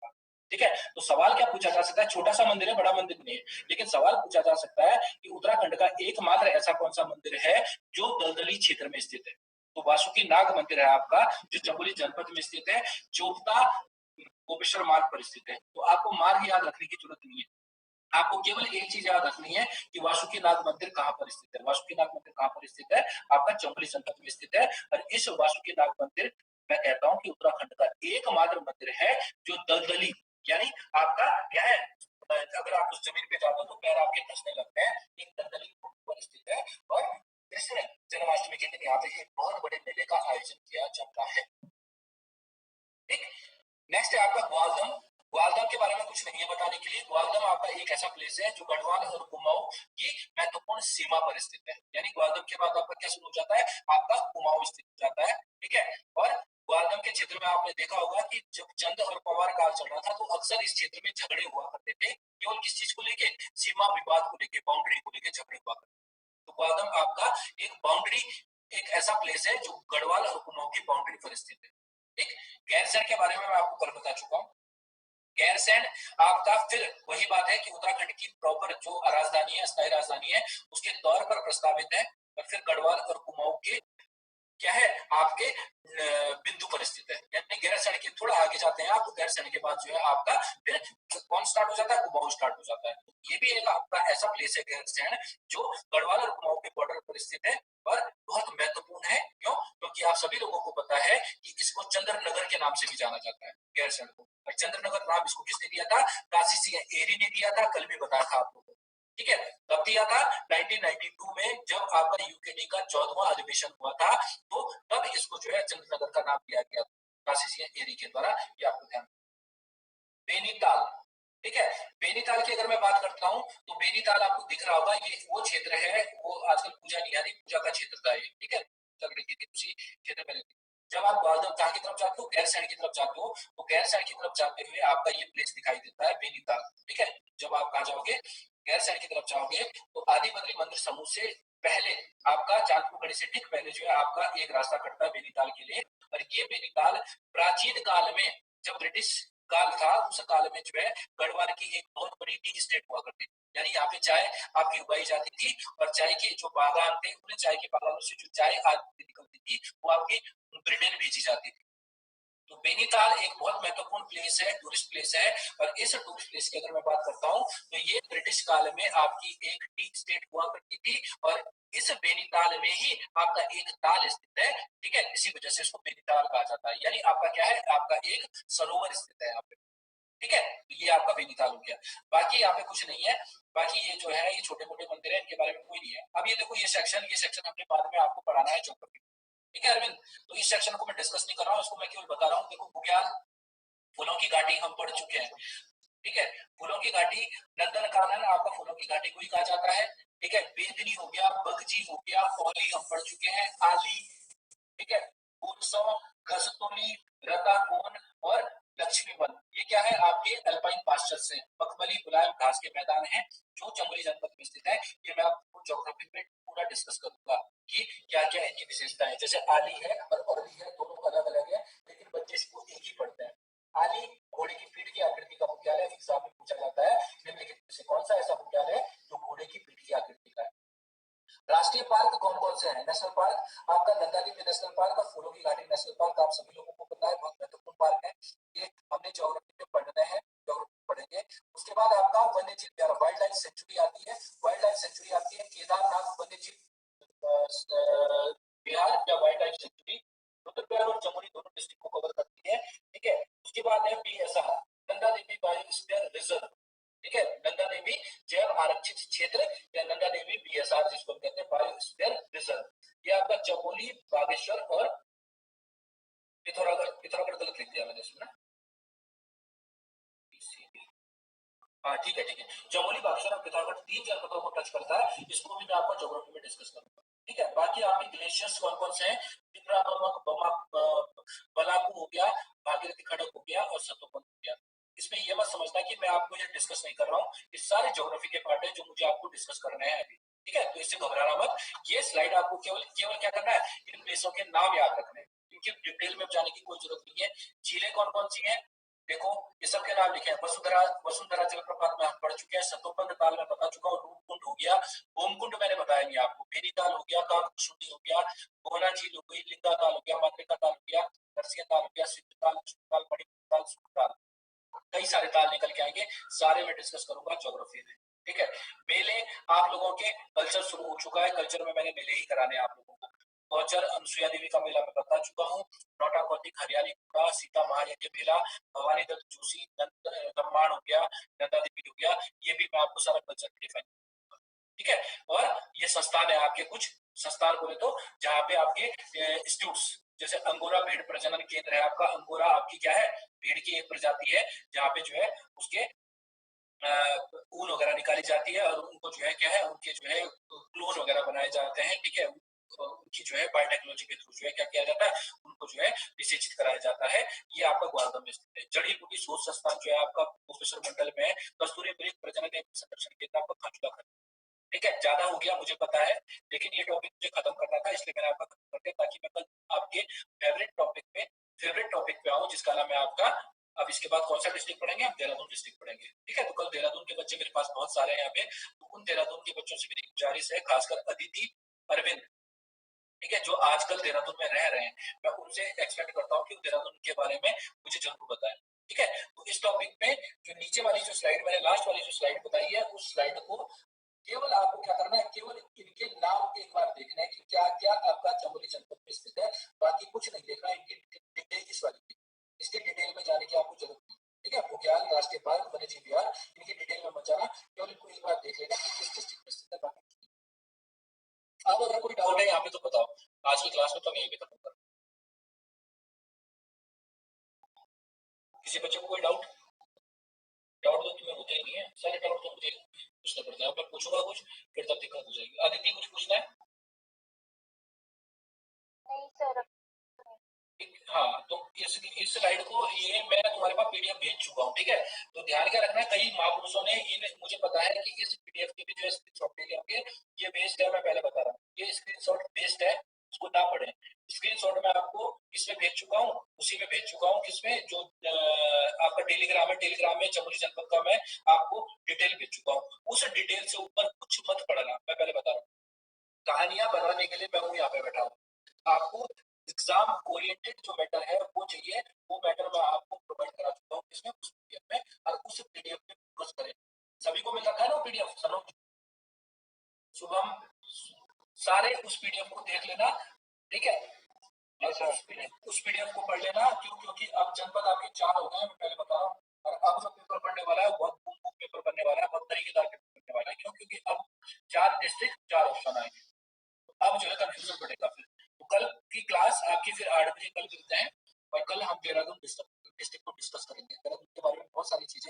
ठीक है, तो सवाल क्या पूछा जा सकता है, छोटा सा मंदिर है, बड़ा मंदिर नहीं है, लेकिन सवाल पूछा जा सकता है कि उत्तराखंड का एकमात्र ऐसा कौन सा मंदिर है जो दलदली क्षेत्र में स्थित है। तो वासुकी नाग मंदिर है आपका, जो चमोली जनपद में स्थित है, चोपता गोपेश्वर मार्ग पर स्थित है। तो आपको मार्ग याद रखने की जरूरत नहीं है, आपको केवल एक चीज याद रखनी है कि वासुकी नाग मंदिर कहां पर स्थित है। वासुकी नाग मंदिर कहां पर स्थित है, आपका चमोली जनपद में स्थित है। और इस वासुकी नाग मंदिर, मैं कहता हूं कि उत्तराखंड का एकमात्र मंदिर है जो दलदली, यानी आपका क्या है, अगर आप उस जमीन पे जाते हो तो पैर आपके धंसने लगते हैं, एक दलदली पर स्थित है। और कृष्ण जन्माष्टमी के दिन यहाँ पे एक बहुत बड़े मेले का आयोजन किया जाता है। ठीक, नेक्स्ट है आपका ग्वालदम। ग्वालदम के बारे में कुछ नहीं है बताने के लिए। ग्वालदम आपका एक ऐसा प्लेस है जो गढ़वाल और कुमाऊं की महत्वपूर्ण सीमा पर स्थित है, यानी ग्वालदम के बाद आपका क्या शुरू हो जाता है, आपका कुमाऊं स्थित हो जाता है। ठीक है, और ग्वालदम के क्षेत्र में आपने देखा होगा कि जब चंद और पवार काल चल रहा था तो अक्सर इस क्षेत्र में झगड़े हुआ करते थे, केवल किस चीज को लेके, सीमा विवाद को लेके, बाउंड्री को लेके झगड़े हुआ करते। तो ग्वालदम आपका एक बाउंड्री, एक ऐसा प्लेस है जो गढ़वाल और कुमाऊं की बाउंड्री पर स्थित है। ठीक, गैरसैंण के बारे में मैं आपको कल बता चुका हूँ। गैरसैंण आपका फिर वही बात है कि उत्तराखंड की प्रॉपर जो राजधानी है, अस्थायी राजधानी है, उसके तौर पर प्रस्तावित है। और फिर गढ़वाल और कुमाऊं के क्या है, आपके बिंदु पर स्थित है, यानी गैरसैंण के थोड़ा आगे जाते हैं आप तो गैरसैंण के बाद जो है आपका फिर कौन स्टार्ट हो जाता है, कुमाऊं स्टार्ट हो जाता है। ये भी एक आपका ऐसा प्लेस है गैरसैंण जो गढ़वाल और कुमाऊं के बॉर्डर पर स्थित है और बहुत महत्वपूर्ण है। क्यों, क्योंकि आप सभी लोगों को पता है कि इसको चंद्रनगर के नाम से भी जाना जाता है, गैरसैंण को। और चंद्रनगर नाम इसको किसने दिया था, काशी सिंह एरी ने दिया था, कल भी बताया था आप लोगों को। ठीक है, कब दिया था, 1992 में, जब आपका यूकेडी का 14वां अधिवेशन हुआ था, तो तब इसको जो है चंद्रनगर का नाम दिया गया काशी सिंह एरी के द्वारा। ये आपको ध्यान। बेनीताल, ठीक है, बेनीताल की अगर मैं बात करता हूं तो बेनीताल आपको दिख रहा होगा, ये वो क्षेत्र है, वो आजकल पूजा नहीं आ रही, पूजा का क्षेत्र था ये। ठीक है, चल रही थी उसी क्षेत्र में रहती। जब आप ग्वालदम कहाँ की तरफ जाते हो, गैरसैंण की तरफ जाते हो, तो गैरसैंण की तरफ जाते हुए आपका ये प्लेस दिखाई देता है, बेनीताल। ठीक है, जब आप कहाँ जाओगे, गैरसैंण की तरफ जाओगे, तो आदि बद्री मंदिर समूह से पहले आपका चांदपुर गढ़ी से ठीक पहले जो है आपका एक रास्ता कटता है बेनीताल के लिए। और ये बेनीताल प्राचीन काल में, जब ब्रिटिश काल था, उस काल में जो है गढ़वाल की एक बहुत बड़ी टी स्टेट हुआ करती थी, यानी यहाँ पे चाय आपकी उगाई जाती थी और चाय के जो बागान थे, उन चाय के बागानों से जो चाय आती निकलती थी वो आपकी ब्रिटेन भेजी जाती थी। तो बेनीताल एक बहुत महत्वपूर्ण प्लेस है, टूरिस्ट प्लेस है। और इस टूरिस्ट प्लेस की अगर मैं बात करता हूँ तो ये ब्रिटिश काल में आपकी एक टी स्टेट हुआ करती थी और इस बेनीताल में ही आपका एक ताल स्थित है। ठीक है, इसी वजह से इसको बेनीताल कहा जाता है, यानी आपका क्या है, आपका एक सरोवर स्थित है यहाँ पे। ठीक है, तो ये आपका बेनीताल हो गया। बाकी यहाँ पे कुछ नहीं है, बाकी ये जो है ये छोटे मोटे मंदिर है, इनके बारे में कोई नहीं है। अब ये देखो, ये सेक्शन हमने बाद में आपको पढ़ाना है ज्योग्राफी। ठीक है अरविंद, तो इस सेक्शन को मैं डिस्कस नहीं कर रहा हूँ, इसको मैं केवल बता रहा हूँ। देखो, बुग्याल, फूलों की घाटी हम पढ़ चुके हैं। ठीक है, फूलों की घाटी, नंदन कानन आपका फूलों की घाटी को ही कहा जाता है। ठीक है, बेदनी हो गया, बगजी हो गया, ओली हम पढ़ चुके हैं, आली, ठीक है, गुरसो, घसतोली, रताकोन और लक्ष्मीवन, ये क्या है, आपके अल्पाइन पास्चर्स हैं, मखमली मुलायम घास के मैदान हैं जो चमोली जनपद में स्थित है। ये मैं आपको ज्योग्राफी में पूरा डिस्कस करूंगा कि क्या क्या इनकी विशेषताएं, जैसे आली है और ओली है, दोनों अलग अलग है लेकिन बच्चे इसको एक ही पढ़ते हैं। आली घोड़े की पीठ की आकृति का मुख्यालय, एग्जाम में पूछा जाता है, निम्नलिखित में से कौन सा ऐसा मुख्यालय है जो घोड़े की पीठ की आकृति का है। राष्ट्रीय पार्क कौन कौन से हैं, नेशनल पार्क आपका नंदा देवी नेशनल पार्क और फूलों की घाटी नेशनल पार्क, आप सभी लोगों को पता है, बहुत महत्वपूर्ण पार्क है। ये हमने ज्योग्राफी में पढ़ना है, ज्योग्राफी पढ़ेंगे। उसके बाद आपका वन्य जीव वाइल्ड लाइफ सेंचुरी आती है, वाइल्ड लाइफ सेंचुरी आती है केदारनाथ वन्य जीव बिहार या वाइल्ड लाइफ सेंचुरी, रुद्रप्रयाग और चमोली दोनों डिस्ट्रिक्ट को कवर करती है। ठीक है, उसके बाद है BSR, Nanda Devi biosphere reserve. ठीक है, नंदा देवी जैव आरक्षित क्षेत्र या नंदा देवी बीएसआर जिसको कहते हैं, बायोस्फीयर रिजर्व। ये आपका चमोली, बागेश्वर और पिथौरागढ़, पिथौरागढ़ गलत लिख दिया मैंने इसमें ना, हाँ ठीक है, ठीक है, चमोली, बागेश्वर और पिथौरागढ़ 3 जनपदों को टच करता है, इसको भी मैं आपको ज्योग्राफी में डिस्कस करूंगा। ठीक है, बाकी आपके ग्लेशियर्स कौन कौन से हैं, पिपरा नमक, बलाकू हो गया, भागीरथी खड़क हो गया और सतोपन हो गया। इसमें यह मत समझना कि मैं आपको ये डिस्कस नहीं कर रहा हूँ, ये सारे ज्योग्राफी के पार्ट है जो मुझे आपको डिस्कस करने हैं अभी। ठीक है, तो इससे घबराना मत, ये स्लाइड आपको केवल क्या करना है, इन प्लेसों के नाम याद रखने हैं, इनकी डिटेल में जाने की कोई जरूरत नहीं है। झीलें कौन कौन सी हैं, देखो ये सब के नाम लिखे हैं। वसुंधरा वसुंधरा जलप्रपात में हम पढ़ चुके हैं, सतोपंथ ताल में बता चुका हूँ, रूपकुंड हो गया, ओमकुंड मैंने बताया नहीं आपको, बेनीताल हो गया, काकशुंडी हो गया, गोना झील हो गई, लिंगा ताल हो गया, मातृका ताल हो गया, नरसिंह ताल हो गया, सिद्धताल, ताल, मणिपुर ताल, सुखताल, कई सारे ताल निकल के आएंगे, सारे में डिस्कस करूंगा ज्योग्राफी में। ठीक है, मेले आप लोगों के कल्चर शुरू हो चुका है, कल्चर में मैंने मेले ही कराने आप लोगों को। गौचर अनुसुईया देवी का मेला मैं बता चुका हूँ, नौटा कौतिक हरियाली कुड़ा, सीता महायज्ञ मेला, भवानी दत्त जोशी, ब्रह्मांड हो गया, नंदा देवी हो गया, ये भी मैं आपको सारा कल्चर डिफाइन करूंगा। ठीक है, और ये संस्थान है आपके, कुछ संस्थान बोले तो जहाँ पे आपके इंस्टीट्यूट्स, जैसे अंगोरा भेड़ प्रजनन केंद्र है आपका, अंगोरा आपकी क्या है, भेड़ की एक प्रजाति है, जहाँ पे जो है उसके ऊन वगैरह निकाली जाती है, और उनको जो है क्या है, उनके जो है क्लोन वगैरह बनाए जाते हैं। ठीक है, उनकी जो है बायोटेक्नोलॉजी के थ्रू जो है क्या किया जाता है, उनको जो है निषेचित कराया जाता है। ये आपका ग्वालियर में स्थित है। जड़ी बूटी शोध संस्थान जो है आपका प्रोफेसर मंडल में है। कस्तूरी मृग प्रजनन एवं संरक्षण केंद्र आपका खांचुला खंड। ठीक है, ज्यादा हो गया मुझे पता है, लेकिन ये टॉपिक मुझे खत्म करना था, इसलिए मैंने आपका खत्म कर दिया, ताकि मैं कल आपके फेवरेट टॉपिक पे आऊं, जिसका नाम है आपका, अब इसके बाद कौन सा डिस्ट्रिक्ट पढ़ेंगे, हम देहरादून डिस्ट्रिक्ट पढ़ेंगे। ठीक है, तो कल देहरादून के बच्चे मेरे पास बहुत सारे हैं यहाँ पे, तो उन देहरादून के बच्चों से मेरी गुजारिश है, खासकर अदिति, अरविंद, ठीक है, जो आजकल देहरादून में रह रहे हैं, मैं उनसे एक्सपेक्ट करता हूँ कि देहरादून के बारे में मुझे जरूर बताएं। ठीक है, तो इस टॉपिक में जो नीचे वाली जो स्लाइड, मैंने लास्ट वाली जो स्लाइड बताई है, उस स्लाइड को केवल आपको क्या करना है, केवल इनके नाम एक बार देखना है कि क्या क्या आपका चमोली जनपद में स्थित है, बाकी कुछ नहीं देखना है। इनकी डिटेल इस वाली, इसके डिटेल में जाने की आपको जरूरत नहीं। ठीक है, बुग्याल राष्ट्रीय पार्क, वन्य जीव विहार, इनकी डिटेल में मत जाना, केवल इनको एक बार देख लेना कि किस डिस्ट्रिक्ट में स्थित है, बाकी अब अगर कोई डाउट है यहाँ पे तो बताओ, आज की क्लास में तो मैं यही खत्म कर, किसी बच्चे को कोई डाउट तो तुम्हें होते ही नहीं है, सारे डाउट तो मुझे पूछना पड़ता है, मैं पूछूंगा कुछ फिर तब दिक्कत हो जाएगी। आदित्य कुछ पूछना है? नहीं सर। हाँ, तो इस स्लाइड को, ये मैं तुम्हारे पास पीडीएफ भेज चुका हूँ। ठीक है, तो ध्यान क्या रखना, कई महापुरुषों ने मुझे पता है कि इस पीडीएफ की भी जो स्क्रीनशॉट ले होंगे, ये बेस्ड है, मैं पहले बता रहा हूँ, ये स्क्रीनशॉट बेस्ड है, उसको ना पढ़े। स्क्रीनशॉट मैं आपको इसमें भेज चुका हूँ, उसी में भेज चुका हूँ, किसमें, जो आपका टेलीग्राम है, टेलीग्राम में चमोली जनपद का मैं आपको डिटेल भेज चुका हूँ। उस डिटेल से ऊपर कुछ मत पढ़ना, मैं पहले बता रहा हूँ, कहानियां बनाने के लिए मैं हूँ यहाँ पे बैठा हूँ। आपको एग्जाम ओरिएंटेड जो मैटर है वो चाहिए, वो मैटर मैं आपको प्रोवाइड करा चुका हूँ इसमें, उस पीडीएफ में, और उस पीडीएफ में फोकस करें। सभी को मिल रखा है ना पीडीएफ, सनम, शुभम, सारे उस पीडीएफ को देख लेना। ठीक है, उस पीडीएफ को पढ़ लेना, क्योंकि अब जनपद आपके 4 हो गए, मैं पहले बता रहा हूँ, और अब जो पेपर बनने वाला है बहुत पेपर बनने वाला है, बहुत तरीकेदार पेपर बनने वाला है, क्योंकि अब 4 डिस्ट्रिक्ट 4 ऑप्शन आएंगे, अब जो है कंफ्यूजन बढ़ेगा फिर। तो कल की क्लास आपकी फिर 8 बजे कल मिलते हैं, और कल हम देहरादून डिस्ट्रिक्ट को डिस्कस करेंगे। देहरादून के बारे में बहुत सारी चीजें